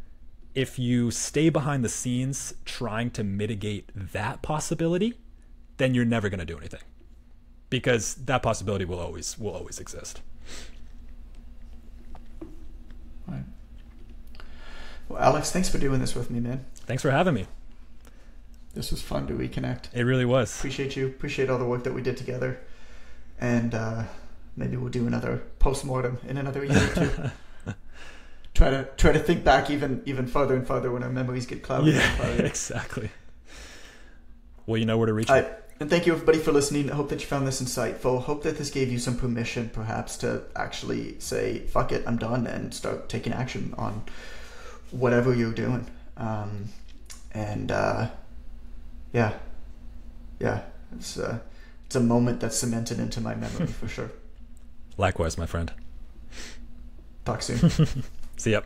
[SPEAKER 2] stay behind the scenes trying to mitigate that possibility, then you're never going to do anything, because that possibility will always exist.
[SPEAKER 1] Right. Well, Alex, thanks for doing this with me, man.
[SPEAKER 2] Thanks for having me.
[SPEAKER 1] This was fun to reconnect.
[SPEAKER 2] It really was.
[SPEAKER 1] Appreciate you. Appreciate all the work that we did together. And maybe we'll do another post-mortem in another year or two. Try to think back even further and further when our memories get cloudy.
[SPEAKER 2] Yeah, exactly. Well, you know where to reach me.
[SPEAKER 1] And thank you, everybody, for listening. I hope that you found this insightful. Hope that this gave you some permission, perhaps, to actually say, fuck it, I'm done, and start taking action on whatever you're doing. Yeah, it's a moment that's cemented into my memory for sure.
[SPEAKER 2] Likewise, my friend.
[SPEAKER 1] Talk soon.
[SPEAKER 2] See ya.